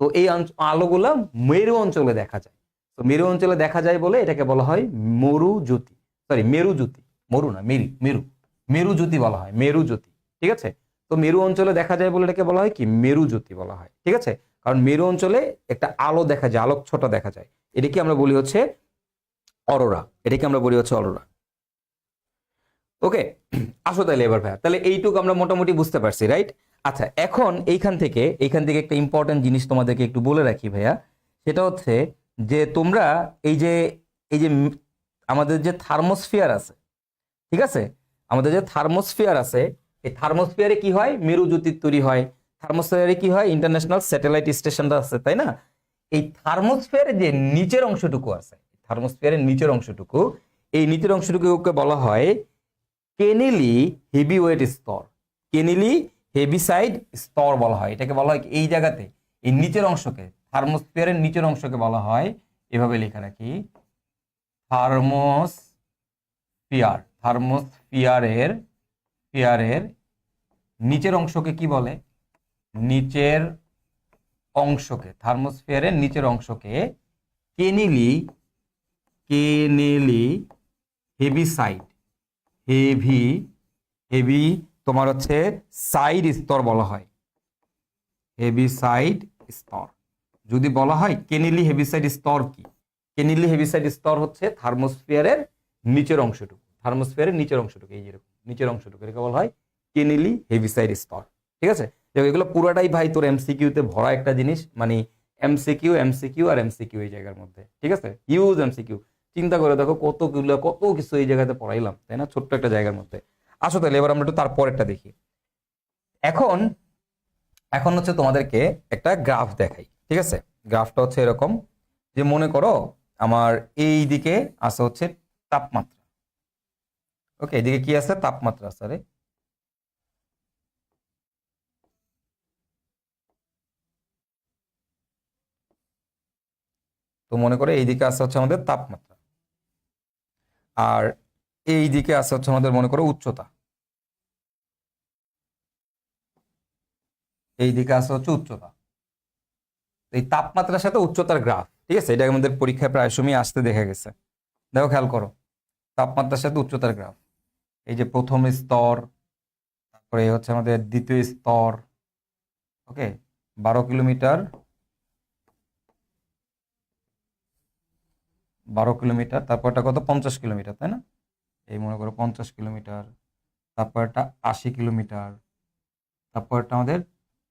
তো এই আলোগুলা মেরু অঞ্চলে দেখা যায়। তো মেরু অঞ্চলে দেখা যায় বলে এটাকে বলা হয় মরুজ্যোতি, সরি মেরুজ্যোতি। মরু না, মেরুজ্যোতি বলা হয়, মেরুজ্যোতি। ঠিক আছে? তো মেরু অঞ্চলে দেখা যায় বলে এটাকে বলা হয় কি মেরুজ্যোতি বলা হয়। ঠিক আছে? কারণ মেরু অঞ্চলে একটা আলো দেখা যায়, আলোকছটা দেখা যায়। এটাকে আমরা বলি হচ্ছে অরোরা। এটাকে আমরা বলি হচ্ছে অরোরা। ওকে, আসো তাহলে এবার ভাইয়া, তাহলে এইটুকু আমরা মোটামুটি বুঝতে পারছি, রাইট? আচ্ছা, এখন এইখান থেকে একটা ইম্পর্টেন্ট জিনিস তোমাদেরকে একটু বলে রাখি ভাইয়া। সেটা হচ্ছে যে তোমরা এই যে আমাদের যে থার্মোস্ফিয়ার আছে, ঠিক আছে, আমাদের যে থার্মোস্ফিয়ার আছে, এই থার্মোস্ফিয়ারে কি হয়, মেরুজ্যোতির তৈরি হয়। থার্মোস্ফিয়ারে কি হয়, ইন্টারন্যাশনাল স্যাটেলাইট স্টেশনটা আছে, তাই না? এই থার্মোস্ফিয়ারের যে নিচের অংশটুকু আছে, থার্মোস্ফিয়ারের নিচের অংশটুকু, এই নিচের অংশটুকুকে বলা হয় কেনেলি হেভিওয়েট স্তর। কেনেলি হেভিসাইড স্তর বলা হয়। এটাকে বলা হয় এই জায়গাতে, এই নিচের অংশকে, থার্মোস্ফিয়ারের নিচের অংশকে বলা হয়, এভাবে লেখা রাখি, থার্মোস্ফিয়ার। থার্মোস্ফিয়ারের নিচের অংশকে কি বলে? নিচের অংশকে, থার্মোস্ফিয়ারের নিচের অংশকে কেনেলি হেভিসাইড, হেভি তোমার হচ্ছে সাইড স্তর বলা হয়, হেভিসাইড স্তর। যদি বলা হয় কেনেলি হেভিসাইড স্তর কি, কেনেলি হেভিসাইড স্তর হচ্ছে থার্মোস্ফিয়ারের নিচের অংশটুকু, থার্মোস্ফিয়ারের নিচের অংশটুকু, এই যেরকম নিচের অংশটুকু, এটাকে বলা হয় কেনেলি হেভিসাইড স্তর। ঠিক আছে? এগুলো পুরাটাই ভাই তোর এমসিকিউতে ভরা একটা জিনিস, মানে এমসিকিউ আর এমসিকিউ এই জায়গার মধ্যে। ঠিক আছে? Use MCQ. চিন্তা করে দেখো কত কিছু এই জায়গাতে পড়াইলাম, তাই না, ছোট্ট একটা জায়গার মধ্যে। আসো তাহলে এবার আমরা একটু তারপরেরটা দেখি। এখন হচ্ছে তোমাদেরকে একটা গ্রাফ দেখাই। ঠিক আছে? গ্রাফটা হচ্ছে এরকম যে মনে করো আমার এই দিকে আছে হচ্ছে তাপমাত্রা। ওকে, এদিকে কি আছে? তাপমাত্রা আছে। আরে তো মনে করো এইদিকে আছে হচ্ছে আমাদের তাপমাত্রা, আর এই দিকে আছে হচ্ছে আমাদের মনে করো উচ্চতা। এই দিকে আছে হচ্ছে উচ্চতা। এই তাপমাত্রার সাথে উচ্চতার গ্রাফ। ঠিক আছে? এটা আমাদের পরীক্ষায় প্রায় সময় আসতে দেখা গেছে। দেখো, খেয়াল করো, তাপমাত্রার সাথে উচ্চতার গ্রাফ। এই যে প্রথম স্তর, তারপরে হচ্ছে আমাদের দ্বিতীয় স্তর। ওকে, 12 কিলোমিটার, 12 কিলোমিটার, তারপরটা কত 50 কিলোমিটার, তাই না? এই মনে করো 50 কিলোমিটার, তারপরটা 80 কিলোমিটার, তারপরটা আমাদের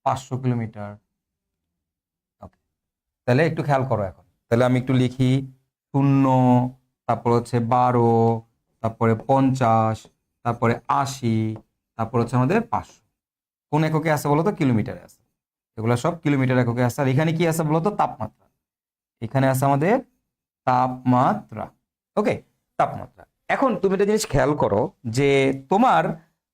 500 কিলোমিটার। ওকে, তাহলে একটু খেয়াল করো এখন। তাহলে আমি একটু লিখি 0, তারপর হচ্ছে 12, তারপরে 50, তারপরে 80, তারপর হচ্ছে আমাদের 500। কোন এককে আছে বলো তো? কিলোমিটারে আছে। এগুলো সব কিলোমিটার এককে আছে। আর এখানে কি আছে বলো তো? তাপমাত্রা। এখানে আছে আমাদের তাপমাত্রা। ওকে, তাপমাত্রা। এখন তুমি একটা জিনিস খেয়াল করো যে তোমার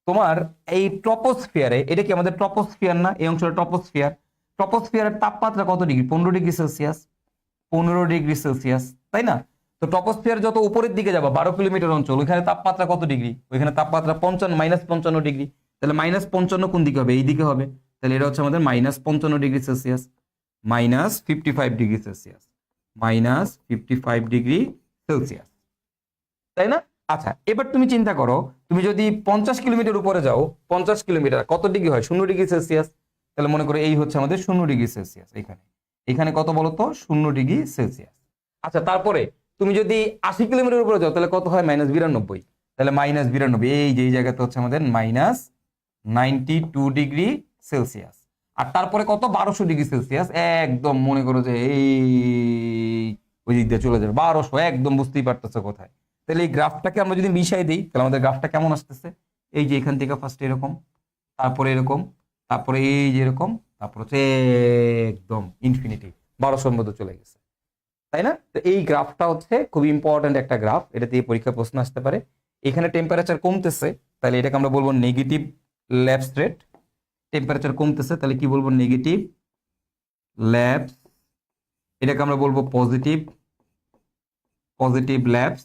তোমার এই ট্রপোস্ফিয়ারে, এটা কি আমাদের ট্রপোস্ফিয়ার না? এই অংশটা ট্রপোস্ফিয়ার। ট্রপোস্ফিয়ারের তাপমাত্রা কত degree? 15 degree Celsius. 15 degree Celsius, তাই না? তো ট্রপোস্ফিয়ার যত উপরের দিকে যাবো, 12 কিলোমিটার অঞ্চল, ওইখানে তাপমাত্রা কত ডিগ্রি? ওইখানে তাপমাত্রা 55 -55 ডিগ্রি। তাহলে -55 কোন দিকে হবে? এই দিকে হবে। তাহলে এটা হচ্ছে আমাদের -55 degree Celsius, -55 degree Celsius, -55 degree Celsius, তাই না? আচ্ছা, এবার তুমি চিন্তা করো, তুমি যদি 50 কিলোমিটার উপরে যাও, 50 কিলোমিটার কত ডিগ্রি হয়? 0 ডিগ্রি সেলসিয়াস। তাহলে মনে করো এই হচ্ছে আমাদের 0 ডিগ্রি সেলসিয়াস। এখানে এখানে কত বলতো? 0 ডিগ্রি সেলসিয়াস। আচ্ছা, তারপরে তুমি যদি 80 কিলোমিটার উপরে যাও তাহলে কত হয়? -92। তাহলে -92, এই যে এই জায়গাতে হচ্ছে আমাদের -92 ডিগ্রি সেলসিয়াস। আর তারপরে কত? 1200 ডিগ্রি সেলসিয়াস। একদম মনে করো যে এই ওই দিক দিয়ে চলে যাবে 1200, একদম বুঝতেই পারতেছো কোথায়। তাহলে এই গ্রাফটাকে আমরা যদি মিশাই দিই তাহলে আমাদের গ্রাফটা কেমন আসতেছে? এই যে এখান থেকে ফার্স্ট এরকম, তারপরে এরকম, তারপরে এই যে এরকম, তারপর হচ্ছে একদম ইনফিনিটি 1200-র মধ্যে চলে গেছে, তাই না? তো এই গ্রাফটা হচ্ছে খুব ইম্পর্টেন্ট একটা গ্রাফ, এটা দিয়ে পরীক্ষা প্রশ্ন আসতে পারে। এখানে টেম্পারেচার কমতেছে, তাহলে এটাকে আমরা বলবো নেগেটিভ ল্যাপস রেট। টেম্পারেচার কমতেছে তাহলে কি বলবো? Negative lapse. এটাকে আমরা বলবো পজিটিভ পজিটিভ ল্যাপস।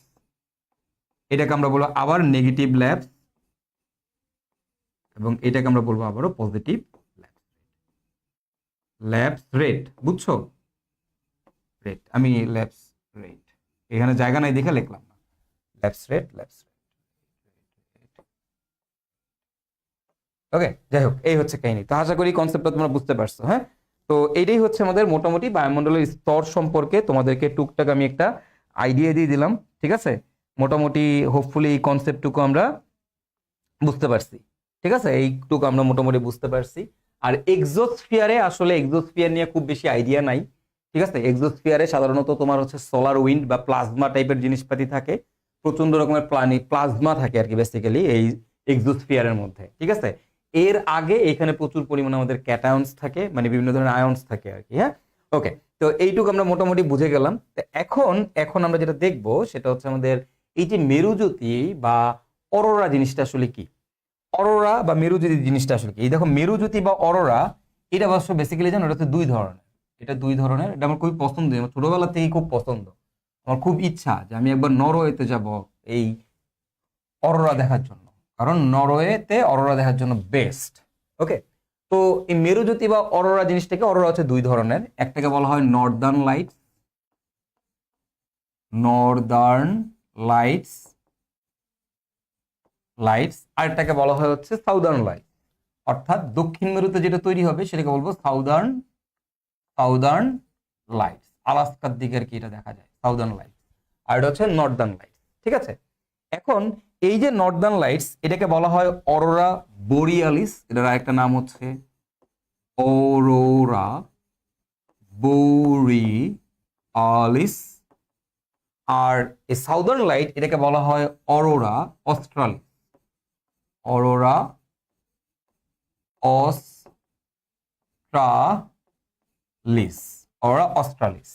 এটাকে আমরা বলবো আবার নেগেটিভ ল্যাপস, এবং এটাকে আমরা বলবো আবারও পজিটিভ ল্যাপস রেট। বুঝছো? রেট, আমি ল্যাপস রেট এখানে জায়গা নাই দেখে লিখলাম না। Lapse rate, lapse rate. Okay, যাই হোক, এই হচ্ছে কাহিনী। তো আশা করি কনসেপ্টটা তোমরা বুঝতে পারছো। হ্যাঁ, তো এইটাই হচ্ছে আমাদের মোটামুটি বায়ুমণ্ডলের স্তর সম্পর্কে তোমাদেরকে টুকটাক আমি একটা আইডিয়া দিয়ে দিলাম। ঠিক আছে, মোটামুটি হোপফুলি এই কনসেপ্টটুকু আমরা বুঝতে পারছি। ঠিক আছে, এইটুকু আমরা মোটামুটি বুঝতে পারছি। আর এক্সোস্ফিয়ারে, আসলে এক্সোস্ফিয়ার নিয়ে খুব বেশি আইডিয়া নাই। ঠিক আছে, এক্সোস্ফিয়ারে সাধারণত তোমার হচ্ছে সোলার উইন্ড বা প্লাজমা টাইপের জিনিসপাতি থাকে, প্রচন্ড রকমের প্লাজমা থাকে আর কি বেসিক্যালি এই এক্সোস্ফিয়ারের মধ্যে। ঠিক আছে, এর আগে এখানে প্রচুর পরিমাণে আমাদের ক্যাটায়ন্স থাকে, মানে বিভিন্ন ধরনের আয়ন্স থাকে আর কি। হ্যাঁ, ওকে, তো এইটুকু আমরা মোটামুটি বুঝে গেলাম। তো এখন এখন আমরা যেটা দেখব সেটা হচ্ছে আমাদের এই যে মেরুজ্যোতি বা অরোরা জিনিসটা আসলে কি। অরোরা বা মেরুজ্যোতি জিনিসটা আসলে কি? এই দেখো, মেরুজ্যোতি বা অরোরা, এটা অবশ্য বেসিক্যালি জানো এটা হচ্ছে দুই ধরনের। এটা দুই ধরনের, এটা আমার খুবই পছন্দ, আমার ছোটবেলা থেকেই খুব পছন্দ। আমার খুব ইচ্ছা যে আমি একবার নরওয়েতে যাব এই অরোরা দেখার জন্য, কারণ নরওয়েতে অরোরা দেখার জন্য বেস্ট। ওকে, তো এই মেরুজ্যোতি বা অরোরা জিনিসটাকে, অরোরা হচ্ছে দুই ধরনের। একটাকে বলা হয় northern lights, northern lights lights, আরেকটাকে বলা হয় হচ্ছে সাউদার্ন লাইট। অর্থাৎ দক্ষিণ মেরুতে যেটা তৈরি হবে সেটাকে বলবো সাউদার্ন সাউদার্ন লাইটস। আলাস্কার দিকে আর কি এটা দেখা যায় সাউদার্ন লাইটস, আর এটা হচ্ছে নর্দার্ন লাইটস। ঠিক আছে, এখন এই যে নর্দার্ন লাইটস, এটাকে বলা হয় অরোরা বোরিয়ালিস। এটার আরেকটা নাম হচ্ছে অরোরা বোরিয়ালিস। আর এই সাউদার্ন লাইট, এটাকে বলা হয় Arora australis. Arora australis, Arora australis.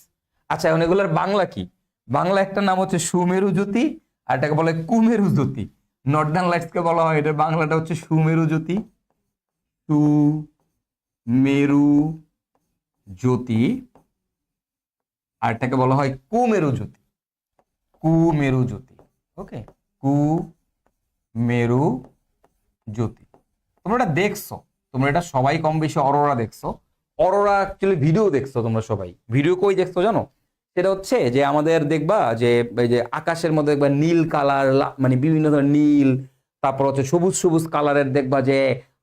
আচ্ছা, এখন এগুলোর বাংলা কি? বাংলা একটা নাম হচ্ছে সুমেরু জ্যোতি, আর এটাকে বলা হয় কুমেরু জ্যোতি। নর্দার্ন লাইটস কে বলা হয়, এটার বাংলাটা হচ্ছে সুমেরু জ্যোতি, সুমেরু জ্যোতি। আর এটাকে বলা হয় কুমেরু জ্যোতি, কুমেরু জ্যোতি। ওকে, কুমেরু জ্যোতি। তোমরা এটা দেখছো, তোমরা এটা সবাই কম বেশি অরোরা দেখছো। অরোরা অ্যাকচুয়ালি ভিডিও দেখছো তোমরা সবাই। ভিডিও কই দেখছো জানো? সেটা হচ্ছে যে আমাদের দেখবা যে এই যে আকাশের মধ্যে দেখবা নীল কালার, মানে বিভিন্ন ধরনের নীল, তারপর হচ্ছে সবুজ সবুজ কালারের দেখবা যে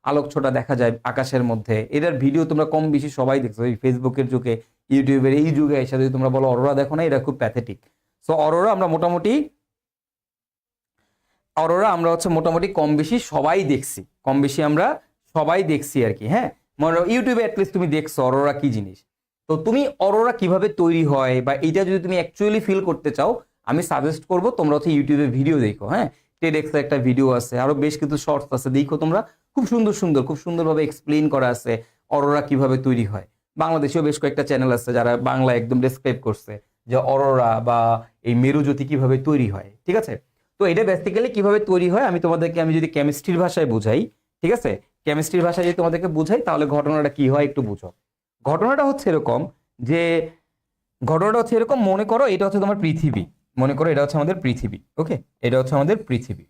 আলোক ছোটা দেখা যায় আকাশের মধ্যে। এটার ভিডিও তোমরা কম বেশি সবাই দেখছো। এই ফেসবুকের যুগে, ইউটিউবের এই যুগে এসে যদি তোমরা বলো অরোরা দেখো না, এটা খুব প্যাথেটিক। সো অরোরা আমরা মোটামুটি, অরোরা আমরা হচ্ছে মোটামুটি কম বেশি সবাই দেখছি, কম বেশি আমরা সবাই দেখছি আর কি। হ্যাঁ, মানে ইউটিউবে অ্যাটলিস্ট তুমি দেখছো অরোরা কি জিনিস। তো তুমি অরোরা কিভাবে তৈরি হয় বা এটা যদি তুমি অ্যাকচুয়ালি ফিল করতে চাও, আমি সাজেস্ট করবো তোমরা হচ্ছে ইউটিউবে ভিডিও দেখো। হ্যাঁ, টেডএক্সের একটা ভিডিও আছে, আরো বেশ কিছু শর্টস আছে, দেখো তোমরা। খুব সুন্দর সুন্দর, খুব সুন্দরভাবে এক্সপ্লেইন করা আছে অরোরা কিভাবে তৈরি হয়। বাংলাদেশেও বেশ কয়েকটা চ্যানেল আছে যারা বাংলা একদম ডেসক্রাইব করছে যে অরোরা বা এই মেরুজ্যোতি কিভাবে তৈরি হয়। ঠিক আছে, তো এটা বেসিক্যালি কিভাবে তৈরি হয় আমি তোমাদেরকে, আমি যদি কেমিস্ট্রির ভাষায় বুঝাই, ঠিক আছে, কেমিস্ট্রির ভাষায় যদি তোমাদেরকে বুঝাই তাহলে ঘটনাটা কি হয় একটু বুঝো। ঘটনাটা হচ্ছে এরকম যে, ঘটনাটা হচ্ছে এরকম, মনে করো এটা হচ্ছে তোমার পৃথিবী, মনে করো এটা হচ্ছে আমাদের পৃথিবী, ওকে, এটা হচ্ছে আমাদের পৃথিবী।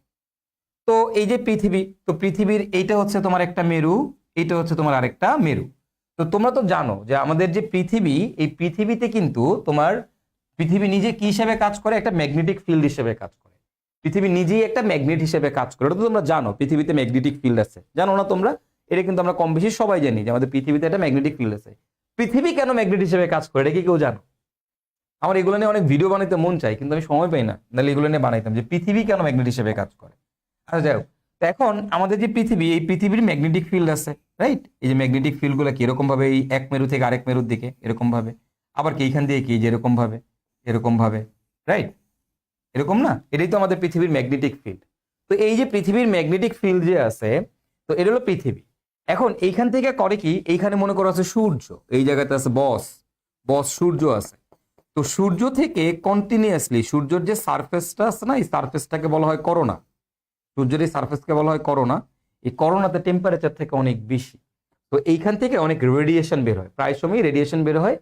তো এই যে পৃথিবী, তো পৃথিবীর এইটা হচ্ছে তোমার একটা মেরু, এটা হচ্ছে তোমার আরেকটা মেরু। তো তোমরা তো জানো যে আমাদের যে পৃথিবী, এই পৃথিবীতে কিন্তু তোমার পৃথিবী নিজে কি হিসেবে কাজ করে, একটা ম্যাগনেটিক ফিল্ড হিসেবে কাজ করে। পৃথিবী নিজেই একটা ম্যাগনেট হিসেবে কাজ করে, এটা তো তোমরা জানো, পৃথিবীতে ম্যাগনেটিক ফিল্ড আছে, জানো না তোমরা? এটা কিন্তু আমরা কম বেশি সবাই জানি যে আমাদের পৃথিবীতে একটা ম্যাগনেটিক ফিল্ড আছে। পৃথিবী কেন ম্যাগনেট হিসেবে কাজ করে, এটা কি কেউ জানো? আমার এগুলো নিয়ে অনেক ভিডিও বানাইতে মন চাই, কিন্তু আমি সময় পাই না, নাহলে এগুলো নিয়ে বানাইতাম যে পৃথিবী কেন ম্যাগনেট হিসেবে কাজ করে। আচ্ছা যাই হোক, তো এখন আমাদের যে পৃথিবী, এই পৃথিবীর ম্যাগনেটিক ফিল্ড আছে, রাইট? এই যে ম্যাগনেটিক ফিল্ড গুলো কি এরকম ভাবে এই এক মেরু থেকে আরেক মেরুর দিকে এরকম ভাবে, আবার কি এইখান দিয়ে কি যে এরকম ভাবে, রাইট? এরকম না, এটাই তো আমাদের পৃথিবীর ম্যাগনেটিক ফিল্ড। তো এই যে পৃথিবীর ম্যাগনেটিক ফিল্ড যে আছে, তো এটা হলো পৃথিবী। এখন এইখান থেকে করে কি, এইখানে মনে করো আছে সূর্য, এই জায়গাতে আছে বস, সূর্য আছে। তো সূর্য থেকে কন্টিনিউয়াসলি সূর্যের যে সারফেসটা আছে না, এই সারফেসটাকে বলা হয় করোনা। সূর্যের এই সারফেসকে বলা হয় করোনা। এই করোনাতে টেম্পারেচার থেকে অনেক বেশি, তো এইখান থেকে অনেক রেডিয়েশন বের হয়, প্রায় সময় রেডিয়েশন বের হয়।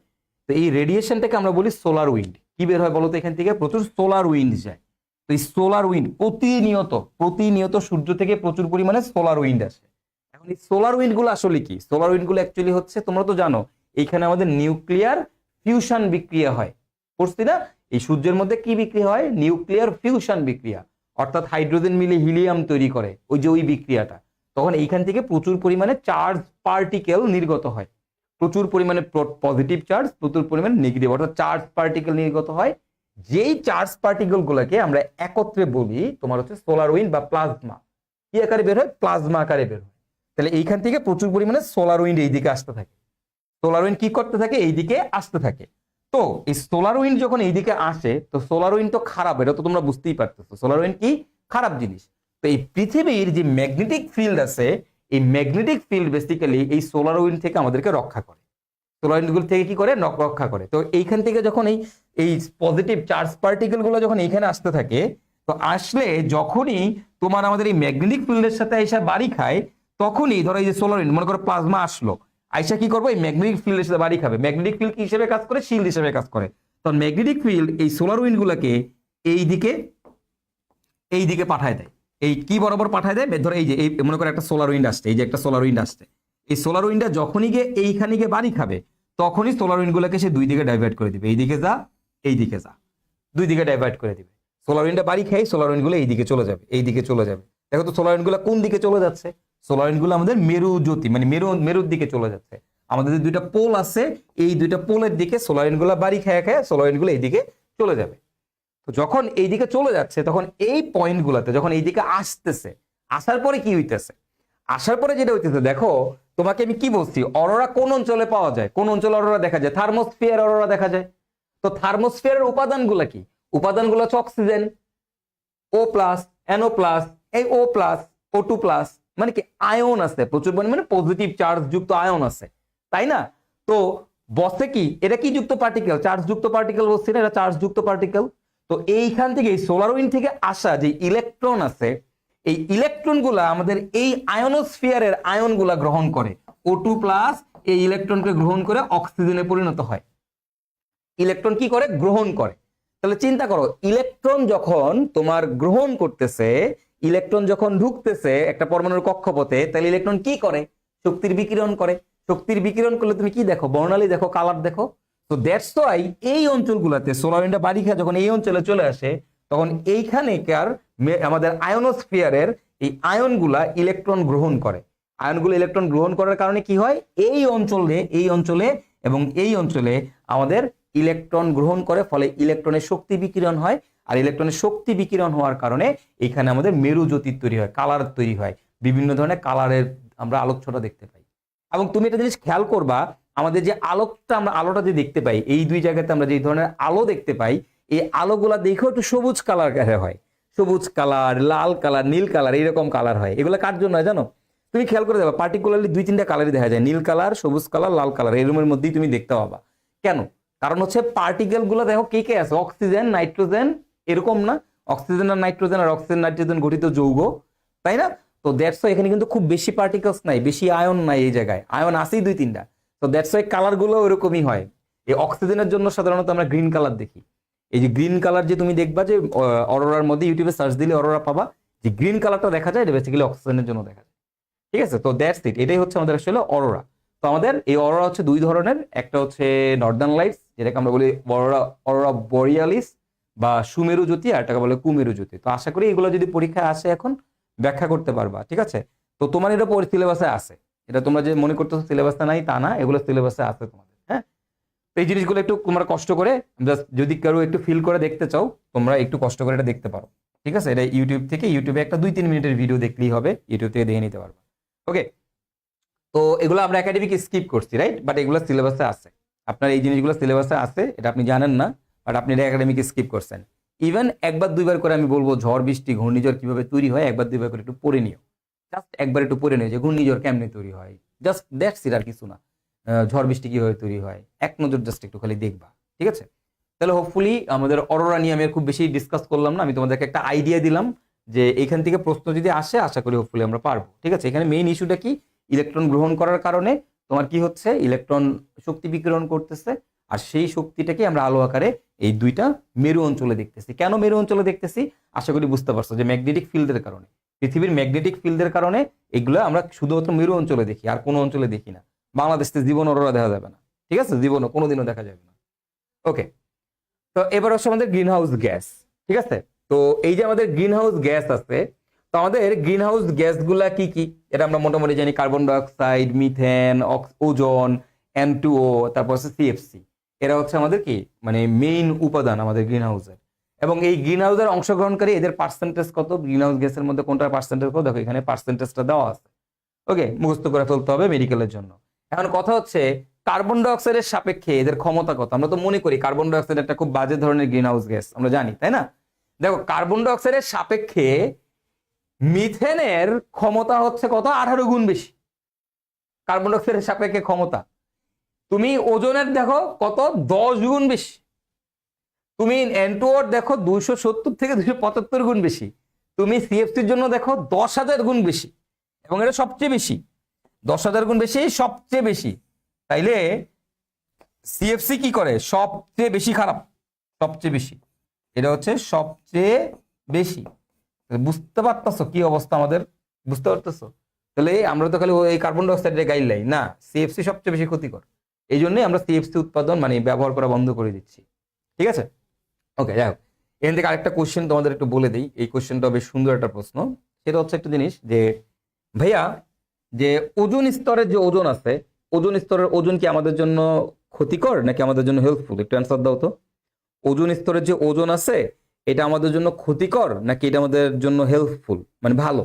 তো এই রেডিয়েশনটাকে আমরা বলি সোলার উইন্ড। কি বের হয় বলতো, এখান থেকে প্রচুর সোলার উইন্ড যায়। তো এই সোলার উইন্ড প্রতিনিয়ত সূর্য থেকে প্রচুর পরিমাণে সোলার উইন্ড আসে। এখন এই সোলার উইন্ড গুলো আসলে কি, সোলার উইন্ড গুলো অ্যাকচুয়ালি হচ্ছে, তোমরা তো জানো এইখানে আমাদের নিউক্লিয়ার ফিউশন বিক্রিয়া হয়, পড়ছি না? এই সূর্যের মধ্যে কি বিক্রিয়া হয়, নিউক্লিয়ার ফিউশন বিক্রিয়া, অর্থাৎ হাইড্রোজেন মিলে হিলিয়াম তৈরি করে, ওই যে ওই বিক্রিয়াটা। তখন এইখান থেকে প্রচুর পরিমাণে চার্জ পার্টিকেল নির্গত হয়, প্রচুর পরিমাণে পজিটিভ চার্জ, প্রচুর পরিমাণে নেগেটিভ অর্থাৎ চার্জ পার্টিকেল নির্গত হয়। যেই চার্জ পার্টিকেল গুলোকে আমরা একত্রে বলি তোমার হচ্ছে সোলার উইন্ড বা প্লাজমা। কি আকারে বের হয়, প্লাজমা আকারে বের হয়। তাহলে এইখান থেকে প্রচুর পরিমাণে সোলার উইন্ড এইদিকে আসতে থাকে, সোলার উইন্ড কি করতে থাকে, এইদিকে আসতে থাকে। তো এই সোলার উইন্ড যখন এইদিকে আসে, তো সোলার উইন্ড তো খারাপ, এটা তো তোমরা বুঝতেই পারতেছো, সোলার উইন্ড কি খারাপ জিনিস। তো এই পৃথিবীর যে ম্যাগনেটিক ফিল্ড আছে, এই ম্যাগনেটিক ফিল্ড বেসিক্যালি এই সোলার উইন্ড থেকে আমাদেরকে রক্ষা করে, সোলার উইন্ডগুলো থেকে কি করে, রক্ষা করে। তো এইখান থেকে যখন এই পজিটিভ চার্জ পার্টিকেল গুলো যখন এইখানে আসতে থাকে, তো আসলে যখনই তোমার আমাদের এই ম্যাগনেটিক ফিল্ডের সাথে এসে বাড়ি খায়, তখনই ধরো এই যে সোলার উইন্ড, মনে করো প্লাজমা আসলো, আইসা কি করবো, এই ম্যাগনেটিক ফিল্ডের সাথে বাড়ি খাবে। ম্যাগনেটিক ফিল্ড কি হিসেবে কাজ করে, শিল্ড হিসেবে কাজ করে। তো ম্যাগনেটিক ফিল্ড এই সোলার উইন্ড গুলাকে এইদিকে পাঠায় দেয়। এই কি বরাবর পাঠায় দেয়, ধরো এই যে এই মনে করো একটা সোলার উইন্ড আসছে, এই যে একটা সোলার উইন্ড আসছে, এই সোলার উইন্ডটা যখনই গিয়ে এইখানে গিয়ে বাড়ি খাবে, তখনই সোলার উইন্ড গুলাকে সে দুই দিকে ডাইভার্ট করে দিবে, এইদিকে যা এইদিকে যা, দুই দিকে ডাইভার্ট করে দিবে। সোলার উইন্ডটা বাড়ি খাই, সোলার উইন্ড গুলো এইদিকে চলে যাবে, এইদিকে চলে যাবে। দেখো তো সোলার উইন্ড গুলো কোন দিকে চলে যাচ্ছে, সোলার উইন্ড গুলো আমাদের মেরু জ্যোতি মানে মেরুর দিকে চলে যাচ্ছে। আমাদের যে দুইটা পোল আছে, এই দুইটা পোলের দিকে সোলার উইন্ড গুলো বাড়ি খায় সোলার উইন্ড গুলো এইদিকে চলে যাবে। তো যখন এইদিকে চলে যাচ্ছে, তখন এই পয়েন্ট গুলাতে যখন এইদিকে আসতেছে, আসার পরে কি হইতেছে, আসার পরে যেটা হইতেছে, দেখো তোমাকে আমি কি বলছি, অরোরা কোন অঞ্চলে পাওয়া যায়, কোন অঞ্চলে অরোরা দেখা যায়, থার্মোস্ফিয়ার অরোরা দেখা যায়। তো থার্মোস্ফিয়ারের উপাদানগুলো কি, উপাদানগুলো হচ্ছে অক্সিজেন, ও প্লাস, এনও প্লাস, এই ও প্লাস, ও টু প্লাস, মানে কি আয়ন আছে, প্রচুর পরিমাণে পজিটিভ চার্জ যুক্ত আয়ন আছে, তাই না? তো বসে কি, এটা কি যুক্ত পার্টিকেল, চার্জ যুক্ত পার্টিকেল বলছি না, এটা চার্জ যুক্ত পার্টিকেল। তো এইখান থেকে এই সোলার উইন্ড থেকে আসা যে ইলেকট্রন আছে, এই ইলেকট্রন গুলা আমাদের এই আয়নোস্ফিয়ারের আয়ন গুলা গ্রহণ করে, ও টু প্লাস এই ইলেকট্রনকে গ্রহণ করে অক্সিজেনে পরিণত হয়। ইলেকট্রন কি করে, গ্রহণ করে। তাহলে চিন্তা করো, ইলেকট্রন যখন তোমার গ্রহণ করতেছে, ইলেকট্রন যখন ঢুকতেছে একটা পরমাণুর কক্ষপথে, তাহলে ইলেকট্রন কি করে, শক্তির বিকিরণ করে। শক্তির বিকিরণ করলে তুমি কি দেখো, বর্ণালী দেখো, কালার দেখো। তো দ্যাটস ওয়াই এই অঞ্চলগুলোতে সোলার উইন্ডটা বাড়ি খেয়ে যখন এই অঞ্চলে চলে আসে, তখন এইখানেকার আমাদের আয়নোস্ফিয়ারের এই আয়নগুলা ইলেকট্রন গ্রহণ করে। আয়নগুলো ইলেকট্রন গ্রহণ করার কারণে কি হয়, এই অঞ্চলে এবং এই অঞ্চলে আমাদের ইলেকট্রন গ্রহণ করে, ফলে ইলেকট্রনের শক্তি বিকিরণ হয়। আর ইলেকট্রনের শক্তি বিকিরণ হওয়ার কারণে এখানে আমাদের মেরু জ্যোতি তৈরি হয়, কালার তৈরি হয়, বিভিন্ন ধরনের কালারের আমরা আলোকছটা দেখতে পাই। এবং তুমি একটা জিনিস খেয়াল করবা, আমাদের যে আলোটা যে দেখতে পাই, এই দুই জায়গাতে আমরা যে ধরনের আলো দেখতে পাই, এই আলোগুলা দেখেও একটু সবুজ কালার হয়, সবুজ কালার, লাল কালার, নীল কালার, এইরকম কালার হয়। এগুলো কার জন্য হয় জানো? তুমি খেয়াল করে দেবা, পার্টিকুলারলি দুই তিনটা কালারই দেখা যায়, নীল কালার, সবুজ কালার, লাল কালার, এই রুমের মধ্যেই তুমি দেখতে পাবা। কেন? কারণ হচ্ছে পার্টিকেল গুলো দেখো কে কে আছে, অক্সিজেন, নাইট্রোজেন, এরকম না, অক্সিজেন আর নাইট্রোজেন গঠিত যৌগ, তাই না? তো দ্যাটস ওয়াই এখানে কিন্তু খুব বেশি পার্টিকেলস নাই, বেশি আয়ন নাই, এই জায়গায় আয়ন আছেই 2-3টা। তো দ্যাটস ওয়াই কালার গুলো ওরকমই হয়। এই অক্সিজেনের জন্য সাধারণত আমরা গ্রিন কালার দেখি। এই যে গ্রিন কালার যে তুমি দেখবা যে অরোরার মধ্যে ইউটিউবে সার্চ দিলে অরোরা পাবা, যে গ্রিন কালারটা দেখা যায়, এটা বেসিক্যালি অক্সিজেনের জন্য দেখা যায়। ঠিক আছে, তো দ্যাটস ইট, এটাই হচ্ছে আমাদের আসলে অরোরা। তো আমাদের এই অরোরা হচ্ছে 2 ধরনের, একটা হচ্ছে নর্দার্ন লাইটস, যেটাকে আমরা বলি অরোরা বরিয়ালিস বা সুমেরু জ্যোতি, আর এটাকে বলে কুমেরু জ্যোতি। তো আশা করি এগুলো যদি পরীক্ষায় আসে এখন ব্যাখ্যা করতে পারবা। ঠিক আছে, তো তোমার এটা সিলেবাসে আছে, এটা তোমরা যে মনে করতেছো সিলেবাসে নাই তা না, এগুলো সিলেবাসে আছে তোমাদের। হ্যাঁ, তো এই জিনিসগুলো একটু তোমরা কষ্ট করে জাস্ট, যদি কারো একটু ফিল করে দেখতে চাও, তোমরা একটু কষ্ট করে এটা দেখতে পারো। ঠিক আছে, এটা ইউটিউবে একটা 2-3 মিনিটের ভিডিও দেখলেই হবে, ইউটিউব থেকে দেখে নিতে পারবা। ওকে, তো এগুলো আমরা একাডেমিক স্কিপ করছি, রাইট? বাট এগুলো সিলেবাসে আছে, আপনার এই জিনিসগুলো সিলেবাসে আছে, এটা আপনি জানেন না, বাট আপনি এটা একাডেমিক স্কিপ করছেন। ইভেন 1-2বার করে আমি বলবো ঝড় বৃষ্টি ঘূর্ণিঝড় কিভাবে তৈরি হয়, 1-2বার করে একটু পড়ে নিও, জাস্ট একবার একটু পড়ে নিও যে ঘূর্ণিঝড় কেমনে তৈরি হয়, জাস্ট দ্যাটস ইট, আর কিছু না। ঝড় বৃষ্টি কিভাবে তৈরি হয় এক নজর জাস্ট একটু খালি দেখবা। ঠিক আছে, তাহলে হোপফুলি আমাদের অরোরা নিয়ে আমি আর খুব বেশি ডিসকাস করলাম না, আমি তোমাদেরকে একটা আইডিয়া দিলাম যে এখান থেকে প্রশ্ন যদি আসে আশা করি হোপফুলি আমরা পারবো। ঠিক আছে, এখানে মেইন ইস্যুটা কি, ইলেকট্রন গ্রহণ করার কারণে তোমার কি হচ্ছে, ইলেকট্রন শক্তি বিকিরণ করতেছে, আর সেই শক্তিটাকে আমরা আলো আকারে এই 2টা মেরু অঞ্চলে দেখতেছি। কেন মেরু অঞ্চলে দেখতেছি আশা করি বুঝতে পারছো, যে ম্যাগনেটিক ফিল্ডের কারণে, পৃথিবীর ম্যাগনেটিক ফিল্ডের কারণে এগুলো আমরা শুধুমাত্র মেরু অঞ্চলে দেখি, আর কোনো অঞ্চলে দেখি না। বাংলাদেশে জীবন অরোরা দেখা যাবে না, ঠিক আছে, জীবনও কোনোদিনও দেখা যাবে না। ওকে, তো এবার হচ্ছে আমাদের গ্রিন হাউস গ্যাস। ঠিক আছে, তো এই যে আমাদের গ্রিন হাউস গ্যাস আছে, তো আমাদের গ্রিন হাউস গ্যাস গুলা কি কি, এটা আমরা মোটামুটি জানি, carbon dioxide, methane, ozone, N2O, তারপর হচ্ছে CFC। এরা হচ্ছে আমাদের কি মানে মেইন উপাদান আমাদের গ্রিন হাউসের। এবং এই গ্রিন হাউসের অংশগ্রহণকারী এদের পার্সেন্টেজ কত, গ্রিন হাউস গ্যাসের মধ্যে কোনটার পার্সেন্টেজ কত, দেখো এখানে পার্সেন্টেজটা দেওয়া আছে। ওকে, মুখস্থ করে ফেলতে হবে মেডিকেলের জন্য। এখন কথা হচ্ছে কার্বন ডাইঅক্সাইডের সাপেক্ষে এদের ক্ষমতা কত। আমরা তো মনে করি কার্বন ডাইঅক্সাইড একটা খুব বাজে ধরনের গ্রিন হাউস গ্যাস, আমরা জানি, তাই না? দেখো কার্বন ডাইঅক্সাইডের সাপেক্ষে মিথেনের ক্ষমতা হচ্ছে কত, 18 গুণ বেশি কার্বন ডাইঅক্সাইডের সাপেক্ষে ক্ষমতা। তুমি ওজনের দেখো কত, 10 গুণ বেশি। তুমি N2O দেখো 270 থেকে 275 গুণ বেশি। তুমি CFCর জন্য দেখো 10,000 গুণ বেশি, এবং এটা সবচেয়ে বেশি, 10,000 গুণ বেশি, সবচেয়ে বেশি। তাইলে CFC কি করে, সবচেয়ে বেশি খারাপ, সবচেয়ে বেশি, এটা হচ্ছে সবচেয়ে বেশি। বুঝতে পারতেছো কি অবস্থা আমাদের, বুঝতে পারতেছো? তাহলে আমরা তো খালি এই কার্বন ডাইঅক্সাইডের গাইডলাইন না, CFC সবচেয়ে বেশি ক্ষতিকর, এই জন্যই আমরা CFC উৎপাদন মানে ব্যবহার করা বন্ধ করে দিচ্ছি। ঠিক আছে, ওকে, যাই হোক, এখান থেকে আরেকটা কোশ্চেন তোমাদের একটু বলে দিই, এই কোশ্চেনটা বেশ সুন্দর একটা প্রশ্ন। সেটা হচ্ছে একটা জিনিস যে ভাইয়া, যে ওজোন স্তরের যে ওজন আছে, ওজোন স্তরের ওজন কি আমাদের জন্য ক্ষতিকর নাকি আমাদের জন্য হেল্পফুল, একটু অ্যান্সার দাও তো। ওজোন স্তরের যে ওজন আছে এটা আমাদের জন্য ক্ষতিকর নাকি এটা আমাদের জন্য হেল্পফুল, মানে ভালো?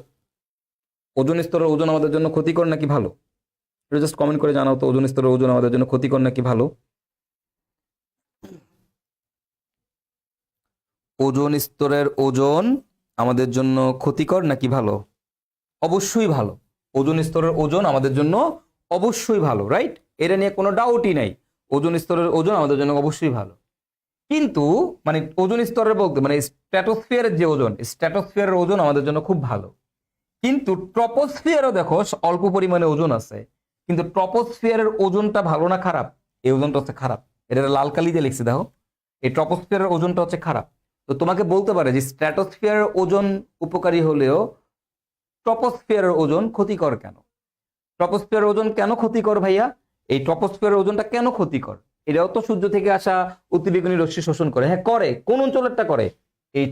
ওজোন স্তরের ওজন আমাদের জন্য ক্ষতিকর নাকি ভালো, এটা জাস্ট কমেন্ট করে জানাও তো। ওজোন স্তরের ওজন আমাদের জন্য ক্ষতিকর নাকি ভালো? ওজোন স্তরের ওজন আমাদের জন্য ক্ষতিকর নাকি ভালো? অবশ্যই ভালো। ওজোন স্তরের ওজন আমাদের জন্য অবশ্যই ভালো, রাইট? এটা নিয়ে কোনো ডাউটই নাই, ওজোন স্তরের ওজন আমাদের জন্য অবশ্যই ভালো। কিন্তু মানে ওজোন স্তরের বলতে মানে স্ট্র্যাটোস্ফিয়ারের যে ওজন, স্ট্র্যাটোস্ফিয়ারের ওজন আমাদের জন্য খুব ভালো। কিন্তু ট্রপোস্ফিয়ারও দেখো অল্প পরিমাণে ওজন আছে, কিন্তু ট্রপোস্ফিয়ারের ওজনটা ভালো না খারাপ? এই ওজনটা হচ্ছে খারাপ, এটা লাল কালি দিয়ে লিখছি দেখো, এই ট্রপোস্ফিয়ারের ওজনটা হচ্ছে খারাপ। তো তোমাকে বলতে পারে যে স্ট্র্যাটোস্ফিয়ারের ওজন উপকারী হলেও ট্রপোস্ফিয়ারের ওজন ক্ষতিকর কেন? ট্রপোস্ফিয়ারের ওজন কেন ক্ষতিকর ভাইয়া? এই ট্রপোস্ফিয়ারের ওজনটা কেন ক্ষতিকর? এটাও তো সূর্য থেকে আসা অতিবেগুনি রশ্মি শোষণ করে। হ্যাঁ করে, কোন অঞ্চলেরটা করে? এই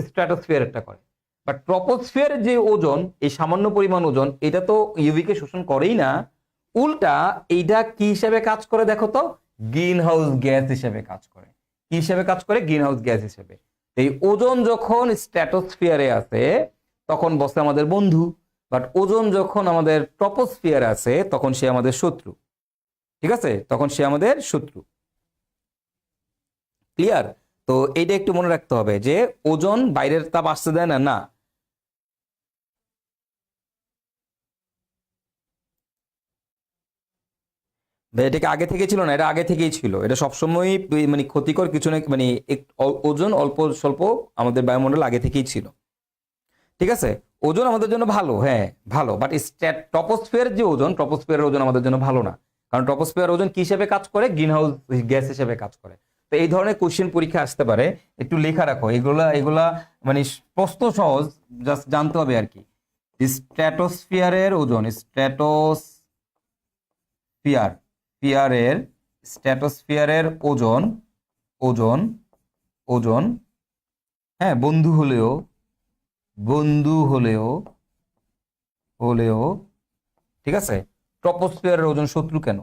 স্ট্র্যাটোস্ফিয়ারেরটা করে। বাট ট্রপোস্ফিয়ারের যে ওজন, এই সামান্য পরিমাণ ওজন, এটা তো ইউভি কে শোষণ করেই না, উল্টা এইটা কি হিসেবে কাজ করে দেখো তো, গ্রিন হাউস গ্যাস হিসেবে কাজ করে। কি হিসেবে কাজ করে? গ্রিন হাউস গ্যাস হিসেবে। এই ওজন যখন স্ট্র্যাটোস্ফিয়ারে আছে তখন বসে আমাদের বন্ধু, বাট ওজন যখন আমাদের ট্রপোস্ফিয়ারে আছে তখন সে আমাদের শত্রু। ঠিক আছে, তখন সে আমাদের শত্রু। ক্লিয়ার? তো এইটা একটু মনে রাখতে হবে যে ওজন বাইরের তাপ আসতে দেয় না, না। ভাই এটা কি আগে থেকে ছিল না? এটা আগে থেকেই ছিল। এটা সবসময় মানে ক্ষতিকর কিছু না, মানে ওজন অল্প স্বল্প আমাদের বায়ুমণ্ডল আগে থেকেই ছিল। ঠিক আছে, ওজন আমাদের জন্য ভালো, হ্যাঁ ভালো, বাট ট্রপোস্ফিয়ার যে ওজন, ট্রপোস্ফিয়ারের ওজন আমাদের জন্য ভালো না। কারণ ট্রপোস্ফিয়ার ওজন কি হিসেবে কাজ করে? গ্রিন হাউস গ্যাস হিসেবে কাজ করে। তো এই ধরনের কোশ্চেন পরীক্ষা আসতে পারে, একটু লেখা রাখো এগুলা এগুলা, মানে প্রশ্ন সহজ, জাস্ট জানতে হবে আর কি। স্ট্র্যাটোস্ফিয়ারের ওজন, স্ট্র্যাটোস্ফিয়ারের ওজন, ওজন ওজন হ্যাঁ বন্ধু হলেও হলেও ঠিক আছে, ট্রপোস্ফিয়ারের ওজন শত্রু কেন?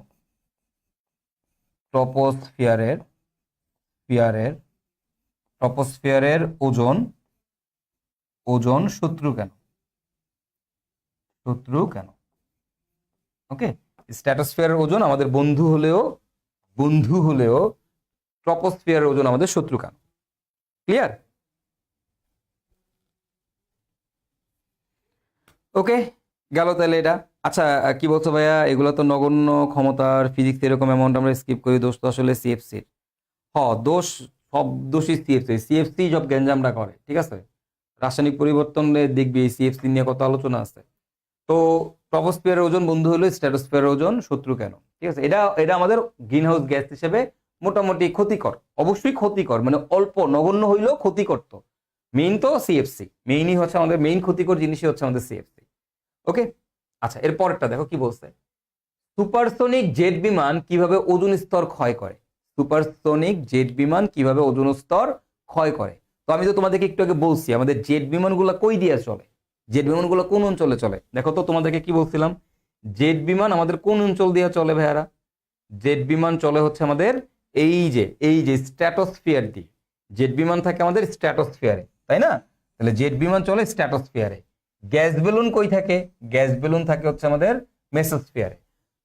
ট্রপোস্ফিয়ারের ওজন শত্রু কেন? ওকে, স্ট্র্যাটোস্ফিয়ারের ওজন আমাদের বন্ধু হলেও ট্রপোস্ফিয়ারের ওজন আমাদের শত্রু কেন? ক্লিয়ার? ওকে, গেল তাহলে এটা। আচ্ছা কি বলছো ভাইয়া, এগুলো তো নগণ্য ক্ষমতার, ফিজিক্স এরকম অ্যামাউন্ট আমরা স্কিপ করি, দোষ তো আসলে সিএফসির। দোষ, সব দোষই সিএফসি সব গ্যাঞ্জামটা করে। ঠিক আছে, রাসায়নিক পরিবর্তনে দেখবি সিএফসি নিয়ে কত আলোচনা আছে। তো ট্রপোস্ফিয়ারের ওজন বন্ধু হলো, স্ট্র্যাটোস্ফিয়ারের ওজন শত্রু কেন? ঠিক আছে, এটা আমাদের গ্রিন হাউস গ্যাস হিসেবে মোটামুটি ক্ষতিকর, অবশ্যই ক্ষতিকর, মানে অল্প নগণ্য হইলেও ক্ষতিকর। তো মেইন তো সিএফসি, মেইনই হচ্ছে আমাদের মেইন ক্ষতিকর জিনিসই হচ্ছে আমাদের সিএফসি। ওকে, আচ্ছা এর পরেরটা দেখো কি বলছে। সুপারসোনিক জেট বিমান কিভাবে ওজোন স্তর ক্ষয় করে? তো আমি তো তোমাদেরকে একটু আগে বলছি আমাদের জেট বিমানগুলো কই দিয়ে চলে, জেট বিমানগুলো কোন অঞ্চলে চলে। দেখো তো তোমাদেরকে কি বলছিলাম, জেট বিমান আমাদের কোন অঞ্চল দিয়ে চলে ভাইয়ারা? জেট বিমান চলে হচ্ছে আমাদের এই যে স্ট্র্যাটোস্ফিয়ার দিয়ে। জেট বিমান থাকে আমাদের স্ট্র্যাটোস্ফিয়ারে, তাই না? তাহলে জেট বিমান চলে স্ট্র্যাটোস্ফিয়ারে। গ্যাস বেলুন কই থাকে? গ্যাস বেলুন থাকে হচ্ছে আমাদের মেসোস্ফিয়ারে।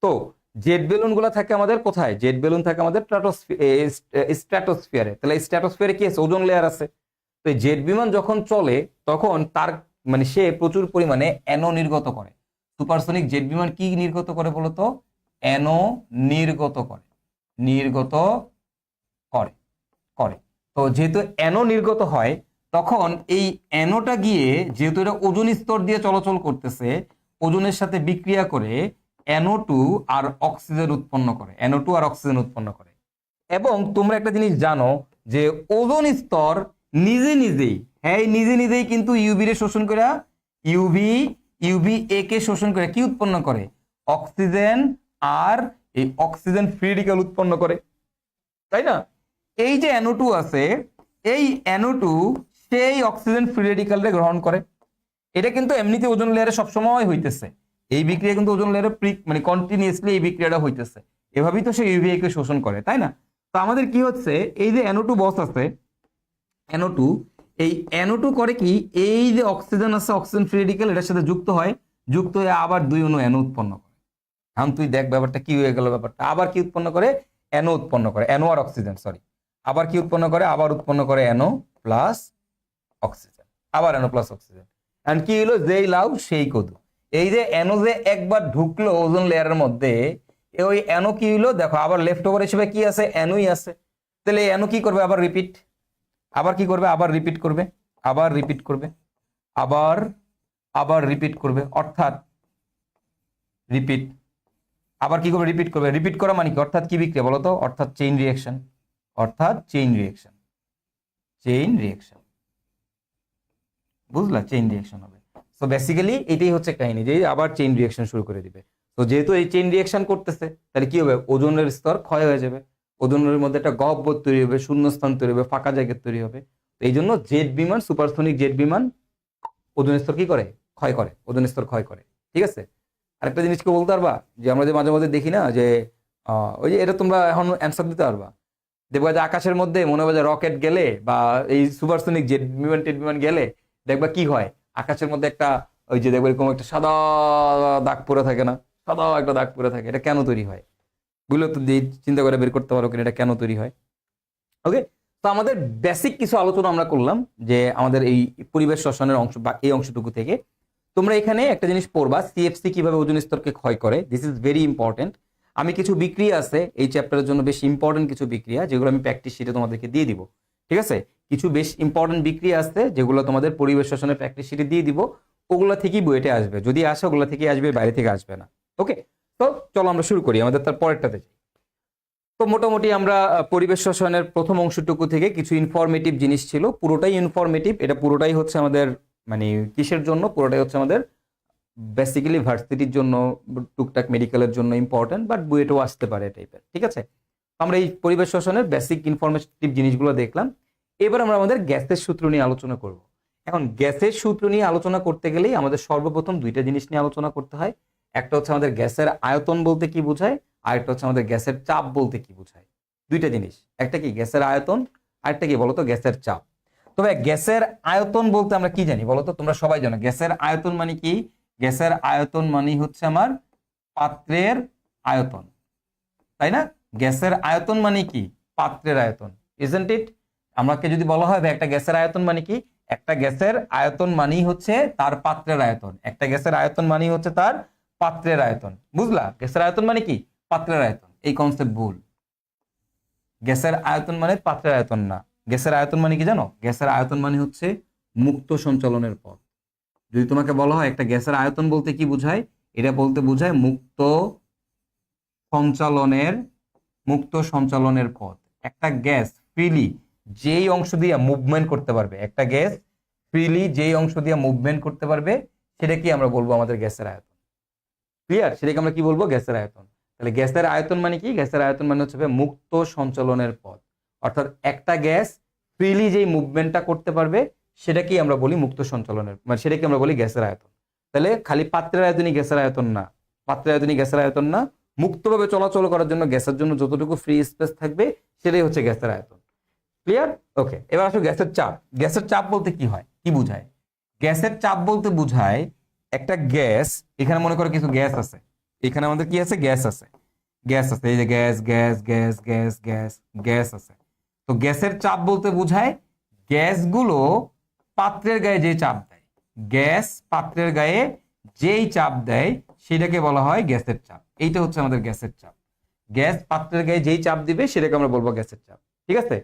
তো জেট বেলুন গুলা থাকে আমাদের কোথায়? জেট বেলুন থাকে আমাদের স্ট্র্যাটোস্ফিয়ারে। তাহলে স্ট্র্যাটোস্ফিয়ারে কি আছে? ওজোন লেয়ার আছে। তো এই জেট বিমান যখন চলে তখন তার মানে সে প্রচুর পরিমাণে অ্যানো নির্গত করে। সুপারসনিক জেট বিমান কি নির্গত করে বলতো? অ্যানো নির্গত করে। তো যেহেতু অ্যানো নির্গত হয়, তখন এই অ্যানোটা গিয়ে, যেহেতু এটা ওজোন স্তর দিয়ে চলাচল করতেছে, ওজনের সাথে বিক্রিয়া করে NO2 আর অক্সিজেন উৎপন্ন করে। এবং তোমরা একটা জিনিস জানো যে ওজোন স্তর নিজে নিজেই কিন্তু ইউভি রে শোষণ করে, ইউভি এ কে শোষণ করে কি উৎপন্ন করে? অক্সিজেন, আর এই অক্সিজেন ফ্রি রেডিক্যাল উৎপন্ন করে, তাই না? এই যে NO2 আছে, এই NO2 সেই অক্সিজেন ফ্রি রেডিক্যালকে গ্রহণ করে। এটা কিন্তু এমনিতে ওজোন লেয়ারে সবসময় হইতেছে, এই বিক্রিয়া কিন্তু ওজোন লেয়ারে মানে কন্টিনিউয়াসলি এই বিক্রিয়াটা হইতেছে। এভাবেই তো সে ইউভিএ কে শোষণ করে, তাই না? তো আমাদের কি হচ্ছে, এই যে NO2 বস আছে, এই NO2 করে কি, এই যে অক্সিজেন আছে, অক্সিজেন ফ্রি রেডিক্যাল এটার সাথে যুক্ত হয়ে আবার দুই অণু NO উৎপন্ন করে। এখন তুই দেখ ব্যাপারটা কি হয়ে গেল, ব্যাপারটা আবার কি উৎপন্ন করে? NO উৎপন্ন করে, NO আর অক্সিজেন, সরি, আবার কি উৎপন্ন করে? আবার উৎপন্ন করে NO প্লাস অক্সিজেন, আবার NO প্লাস অক্সিজেন। এন্ড কি হলো? যেই লাউ সেই কদু। এই যে NO যে একবার ঢুকলো ওজোন লেয়ারের মধ্যে, ওই NO কি হলো দেখো, আবার লেফট ওভার হিসেবে কি আছে? NOই আছে। তাহলে NO কি করবে? আবার রিপিট করবে, অর্থাৎ রিপিট, আবার কি করবে? রিপিট করা মানে কি? অর্থাৎ কি বিক্রিয়া বলতো? অর্থাৎ চেইন রিঅ্যাকশন, বুঝলা? চেইন রিঅ্যাকশন হবে। সো বেসিক্যালি এটাই হচ্ছে কাহিনী, যে আবার চেইন রিঅ্যাকশন শুরু করে দিবে। তো যেহেতু এই চেইন রিঅ্যাকশন করতেছে, তাহলে কি হবে? ওজোনের স্তর ক্ষয় হয়ে যাবে, ওজোনের মধ্যে একটা গহ্বর তৈরি হবে, শূন্যস্থান তৈরি হবে, ফাঁকা জায়গা তৈরি হবে। তো এই জন্য জেট বিমান, সুপারসনিক জেট বিমান ওজোন স্তর কি করে? ক্ষয় করে, ওজোন স্তর ক্ষয় করে। ঠিক আছে, আরেকটা জিনিস কি বলতে পারবা, যে আমরা যে মাঝে মাঝে দেখি না যে ওই যে, এটা তোমরা এখন অ্যান্সার দিতে পারবা, দেখবা যে আকাশের মধ্যে মনে হবে যে রকেট গেলে বা এই সুপারসনিক জেট বিমান টেট বিমান গেলে দেখবা কি হয়, আকাশের মধ্যে একটা ওই যে দেখবে এরকম একটা সাদা দাগ পড়ে থাকে না? সাদা একটা দাগ পড়ে থাকে। এটা কেন তৈরি হয়? বুঝলে তো চিন্তা করে বের করতে পারো কিনা এটা কেন তৈরি হয়? ওকে, তো আমাদের বেসিক কিছু আলোচনা আমরা করলাম যে আমাদের এই পরিবেশ রসায়নের অংশ বা এই অংশটুকু থেকে। তোমরা এখানে একটা জিনিস পড়বা, সিএফসি কিভাবে ওজোন স্তরকে ক্ষয় করে। This is very important. আমি কিছু বিক্রিয়া আছে এই চ্যাপ্টারের জন্য বেশ ইম্পর্টেন্ট কিছু বিক্রিয়া, যেগুলো আমি প্র্যাকটিস শিটে তোমাদেরকে দিয়ে দিব। ঠিক আছে, কিছু বেশ ইম্পর্টেন্ট বিক্রিয়া আছে যেগুলো তোমাদের পরিবেশ শোষণের প্র্যাকটিস শিটে দিয়ে দিব। ওগুলো থেকেই বইয়েটে আসবে, যদি আসে ওগুলো থেকেই আসবে, বাইরে থেকে আসবে না। ওকে, তো চলো আমরা শুরু করি, আমাদের তার পরেরটাতে যাই। তো মোটামুটি আমরা পরিবেশ রসায়নের প্রথম অংশটুকু থেকে কিছু ইনফরমেটিভ জিনিস ছিল, পুরোটাই ইনফরমেটিভ। এটা পুরোটাই হচ্ছে আমাদের মানে কিসের জন্য, পুরোটাই হচ্ছে আমাদের বেসিক্যালি ভার্সিটির জন্য, টুকটাক মেডিকেলের জন্য ইম্পর্টেন্ট, বাট বুয়েটেও আসতে পারে টাইপের। ঠিক আছে, আমরা এই পরিবেশ রসায়নের বেসিক ইনফরমেটিভ জিনিসগুলো দেখলাম। এবার আমরা আমাদের গ্যাসের সূত্র নিয়ে আলোচনা করব। এখন গ্যাসের সূত্র নিয়ে আলোচনা করতে গেলেই আমাদের সর্বপ্রথম দুইটা জিনিস নিয়ে আলোচনা করতে হয়। একটা হচ্ছে আমাদের গ্যাসের আয়তন বলতে কি বোঝায়, আর একটা হচ্ছে আমাদের গ্যাসের চাপ বলতে কি বোঝায়। দুইটা জিনিস, একটা কি গ্যাসের আয়তন, আরেকটা কি বলতো গ্যাসের চাপ। তবে গ্যাসের আয়তন বলতে আমরা কি জানি বলতো, তোমরা সবাই জানো গ্যাসের আয়তন মানে কি। গ্যাসের আয়তন মানে হচ্ছে আমার পাত্রের আয়তন, তাই না? গ্যাসের আয়তন মানে কি, পাত্রের আয়তন, ইজন্ট ইট? আমাকে যদি বলা হয় একটা গ্যাসের আয়তন মানে কি, একটা গ্যাসের আয়তন মানেই হচ্ছে তার পাত্রের আয়তন। একটা গ্যাসের আয়তন মানেই হচ্ছে তার পাত্রের আয়তন। বুঝলা? গ্যাসের আয়তন মানে কি, পাত্রের আয়তন। এই কনসেপ্ট ভুল। গ্যাসের আয়তন মানে পাত্রের আয়তন না। গ্যাসের আয়তন মানে কি জানো? গ্যাসের আয়তন মানে হচ্ছে মুক্ত সঞ্চালনের পথ। যদি তোমাকে বলা হয় একটা গ্যাসের আয়তন বলতে কি বোঝায়, এটা বলতে বোঝায় মুক্ত সঞ্চালনের পথ। একটা গ্যাস ফ্রিলি যেই অংশ দিয়ে মুভমেন্ট করতে পারবে, একটা গ্যাস ফ্রিলি যেই অংশ দিয়ে মুভমেন্ট করতে পারবে, সেটাকে আমরা বলবো আমাদের গ্যাসের আয়তন। ক্লিয়ার? সেটাকে আমরা কি বলবো, গ্যাসের আয়তন। তাহলে গ্যাসের আয়তন মানে কি, গ্যাসের আয়তন মানে হচ্ছে মুক্ত সঞ্চালনের পথ। অর্থাৎ একটা গ্যাস ফ্রিলি যেই মুভমেন্টটা করতে পারবে সেটাকেই আমরা বলি মুক্ত সঞ্চালনের, মানে সেটাকে আমরা বলি গ্যাসের আয়তন। তাহলে খালি পাত্রের আয়তনই গ্যাসের আয়তন না, পাত্রের আয়তনই গ্যাসের আয়তন না, মুক্তভাবে চলাচল করার জন্য গ্যাসের জন্য যতটুকু ফ্রি স্পেস থাকবে সেটাই হচ্ছে গ্যাসের আয়তন। ক্লিয়ার? ওকে, এবার আসো গ্যাসের চাপ। গ্যাসের চাপ বলতে কি হয়, কি বোঝায়? গ্যাসের চাপ বলতে বোঝায় একটা গ্যাস, এখানে মনে করো কিছু গ্যাস আছে, এখানে আমাদের কি আছে, গ্যাস আছে, গ্যাস আছে, এই যে gas gas gas gas gas gas আছে। তো গ্যাসের চাপ বলতে বোঝায় গ্যাসগুলো পাত্রের গায়ে যে চাপ দেয়, গ্যাস পাত্রের গায়ে যেই চাপ দেয় সেটাকে বলা হয় গ্যাসের চাপ। এইটা হচ্ছে আমাদের গ্যাসের চাপ। গ্যাস পাত্রের গায়ে যেই চাপ দিবে সেটাকে আমরা বলবো গ্যাসের চাপ। ঠিক আছে,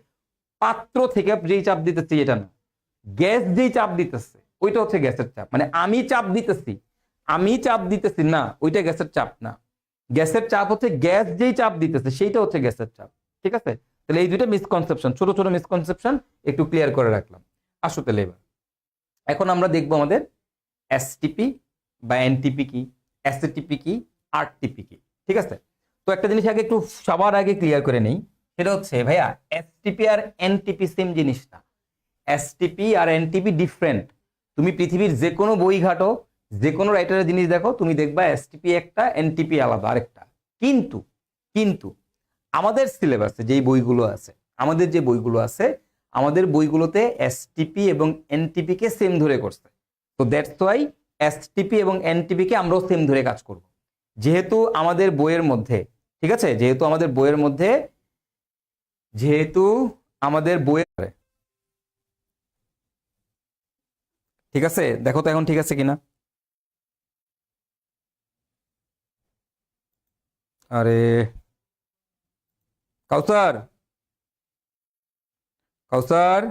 পাত্র থেকে যেই চাপ দিতেছি এটা না, গ্যাস যেই চাপ দিতেছে ওইটা হচ্ছে গ্যাসের চাপ। মানে আমি চাপ দিতেছি না, ওইটা গ্যাসের চাপ না। গ্যাসের চাপ হচ্ছে গ্যাস যেই চাপ দিতেছে সেইটা হচ্ছে গ্যাসের চাপ। ঠিক আছে, তাহলে এই দুইটা মিসকনসেপশন, ছোট ছোট মিসকনসেপশন একটু ক্লিয়ার করে রাখলাম। আসো তাহলে এবার এখন আমরা দেখবো আমাদের এসটিপি বা এনটিপি কি, এসটিপি কি, আরটিপি কি। ঠিক আছে, তো একটা জিনিস আগে একটু সবার আগে ক্লিয়ার করে নেই, সেটা হচ্ছে ভাইয়া এসটিপি আর এনটিপি সেম জিনিস না। এসটিপি আর এনটিপি ডিফারেন্ট। তুমি পৃথিবীর যে কোনো বই ঘাটো, যে কোনো রাইটারের জিনিস দেখো, তুমি দেখবা এসটিপি একটা, এনটিপি আলাদা আরেকটা। কিন্তু কিন্তু আমাদের সিলেবাসে যেই বইগুলো আছে, আমাদের বইগুলোতে এসটিপি এবং এনটিপি কে সেম ধরে করছে। তো দ্যাটস ওয়াই এসটিপি এবং এনটিপি কে আমরাও সেম ধরে কাজ করব। যেহেতু আমাদের বইয়ের মধ্যে, ঠিক আছে, যেহেতু আমাদের বইয়ের ঠিক আছে, দেখো তো এখন ঠিক আছে কিনা। আরে কাউসার, কাউসার,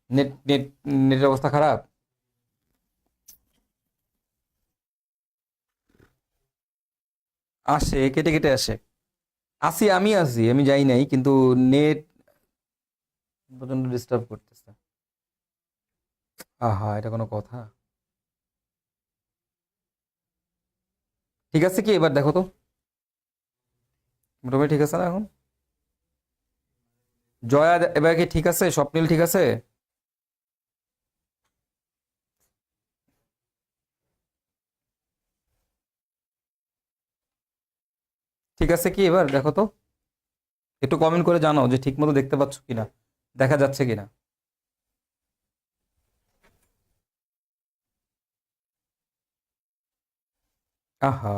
নেট নেট নেটের অবস্থা খারাপ। আসে কেটে কেটে আসে। আমি যাই নাই, কিন্তু নেট প্রচন্ড ডিস্টার্ব করতেছে। আহা, এটা কোনো কথা? ঠিক আছে কি এবার দেখো তো, মোটামুটি ঠিক আছে না এখন? জয়া এবার কি ঠিক আছে? স্বপ্নিল ঠিক আছে? ঠিক আছে কি এবার দেখো তো, একটু কমেন্ট করে জানাও যে ঠিক মতো দেখতে পাচ্ছ কিনা, দেখা যাচ্ছে কিনা। আহা,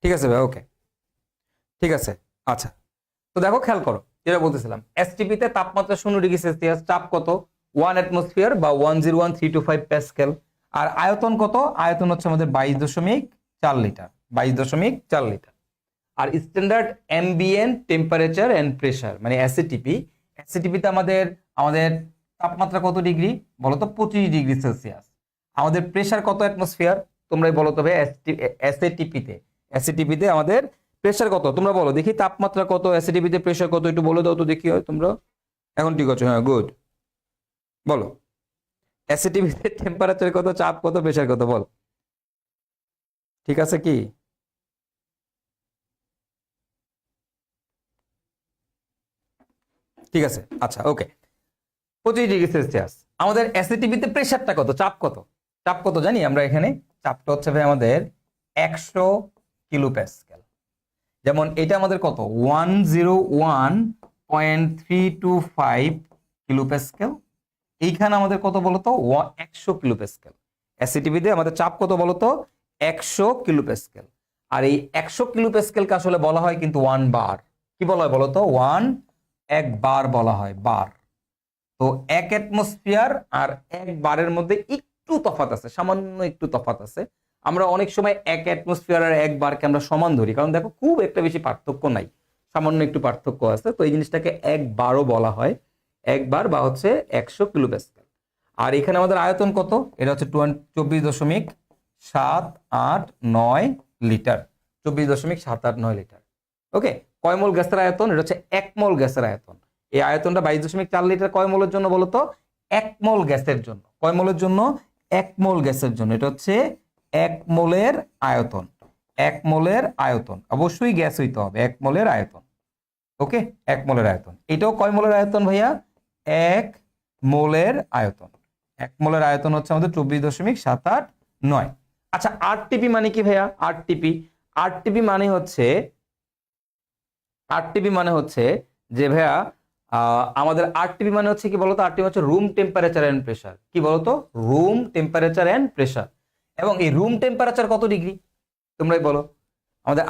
ঠিক আছে ভাই, ওকে, ঠিক আছে। আচ্ছা, তো দেখো খেয়াল করো, যেটা বলতেছিলাম, এসটিপি তে তাপমাত্রা 0°C, চাপ কত 1 অ্যাটমসফিয়ার বা 101325 প্যাসকেল। আর আয়তন কত? আয়তন হচ্ছে আমাদের 22.4 লিটার, 22.4 লিটার। আর standard ambient temperature and pressure মানে এসএটিপি, এসএটিপি তে আমাদের আমাদের তাপমাত্রা কত ডিগ্রি বলো তো? 25°C। আমাদের প্রেসার কত অ্যাটমসফিয়ার? তোমরাই বলো তো ভাই। এসএটিপি তে, এসএটিপি তে আমাদের প্রেসার কত? তোমরা বলো দেখি, তাপমাত্রা কত, এসএটিপি তে প্রেসার কত, একটু বলে দাও তো দেখি। হয় তোমরা এখন ঠিক আছো? হ্যাঁ, গুড। বলো এসএটিপি তে টেম্পারেচার কত, চাপ কত, প্রেসার কত? বল, ঠিক আছে কি? ঠিক আছে, আচ্ছা, ওকে। 25°C। আমাদের এসএটিপি তে প্রেসারটা কত, চাপ কত? চাপ কত জানি আমরা এখানে? চাপটা হচ্ছে ভাই আমাদের 100 কিলো প্যাসকেল। যেমন এটা আমাদের কত? 101.325 কিলো প্যাসকেল। এইখানে আমাদের কত বলতো? 100 কিলো প্যাসকেল। এসএটিপি তে আমাদের চাপ কত বলতো? 100 কিলো প্যাসকেল। আর এই 100 কিলো প্যাসকেলকে আসলে বলা হয় কিন্তু 1 বার। কি বলা হয় বলতো? 1 বার বলা হয়, বার। তো 1 অ্যাটমসফিয়ার আর 1 বারের মধ্যে একটু তফাৎ আছে, সামান্য একটু তফাৎ আছে। আমরা অনেক সময় 1 অ্যাটমসফিয়ার আর 1 বারকে আমরা সমান ধরি, কারণ দেখো খুব একটা বেশি পার্থক্য নাই, সামান্য একটু পার্থক্য আছে। তো এই জিনিসটাকে 1 বারও বলা হয়, 1 বার বা হচ্ছে 100 কিলো প্যাসকেল। আর এখানে আমাদের আয়তন কত? এটা হচ্ছে 24.789 লিটার, 24.789 লিটার। ওকে। কয় মোল গ্যাসের আয়তন? এটা হচ্ছে 1 মোল গ্যাসের আয়তন। এই আয়তনটা 22.4 লিটার কয় মোলের জন্য বলতো? 1 মোল গ্যাসের জন্য। কয় মোলের জন্য? 1 মোল গ্যাসের জন্য। এটা হচ্ছে 1 মোলের আয়তন। 1 মোলের আয়তন, অবশ্যই গ্যাস হইতে হবে। 1 মোলের আয়তন। ওকে, 1 মোলের আয়তন। এটাও কয় মোলের আয়তন ভাইয়া? 1 মোলের আয়তন। 1 মোলের আয়তন হচ্ছে আমাদের 24.789। আচ্ছা, আরটিপি মানে কি ভাইয়া? আরটিপি, আরটিপি মানে হচ্ছে, আরটিপি মানে হচ্ছে যে ভাইয়া আমাদের আরটিপি মানে হচ্ছে কি বলতো? আরটিপি হচ্ছে রুম টেম্পারেচার এন্ড প্রেসার। কি বলতো? Room temperature and pressure. এবং এই রুম টেম্পারেচার কত ডিগ্রি তোমরাই বলো? আমাদের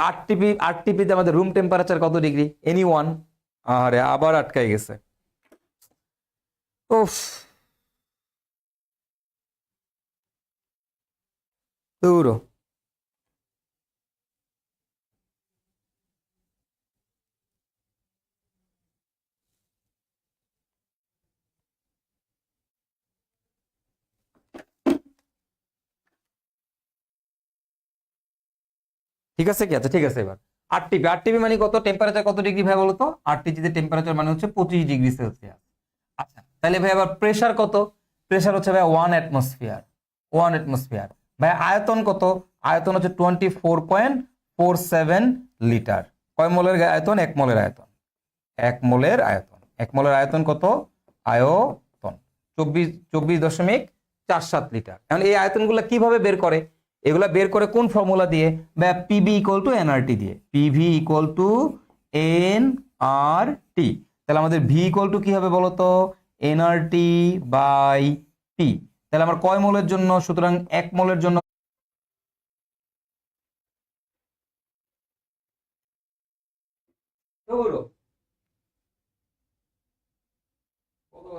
আরটিপিতে আমাদের রুম টেম্পারেচার কত ডিগ্রি? এনিওয়ান? আরে আবার আটকাই গেছে। উফ, দূর। ঠিক আছে কি? আচ্ছা, ঠিক আছে। এবার আরটিপি, আরটিপি মানে কত? টেম্পারেচার কত ডিগ্রি ভাই বলো তো? আরটিপিতে টেম্পারেচার মানে হচ্ছে 25°C। আচ্ছা, তাহলে ভাই আবার প্রেসার কত? প্রেসার হচ্ছে ভাই 1 অ্যাটমসফিয়ার, 1 অ্যাটমসফিয়ার। ভাই আয়তন কত? আয়তন হচ্ছে 24.47 লিটার। কয় মোলের আয়তন? 1 মোলের আয়তন। 1 মোলের আয়তন। 1 মোলের আয়তন কত? আয়তন 24.47 লিটার। এখন এই আয়তনগুলো কিভাবে বের করে? এগুলা বের করে কোন ফর্মুলা দিয়ে? বা পিভি ইকুয়াল টু এনআরটি দিয়ে। PV equal to NRT. তাহলে আমাদের ভি ইকুয়াল টু কি হবে বলতো? NRT by P. তাহলে আমার কয় মোলের জন্য? সুতরাং 1 মোলের জন্য কত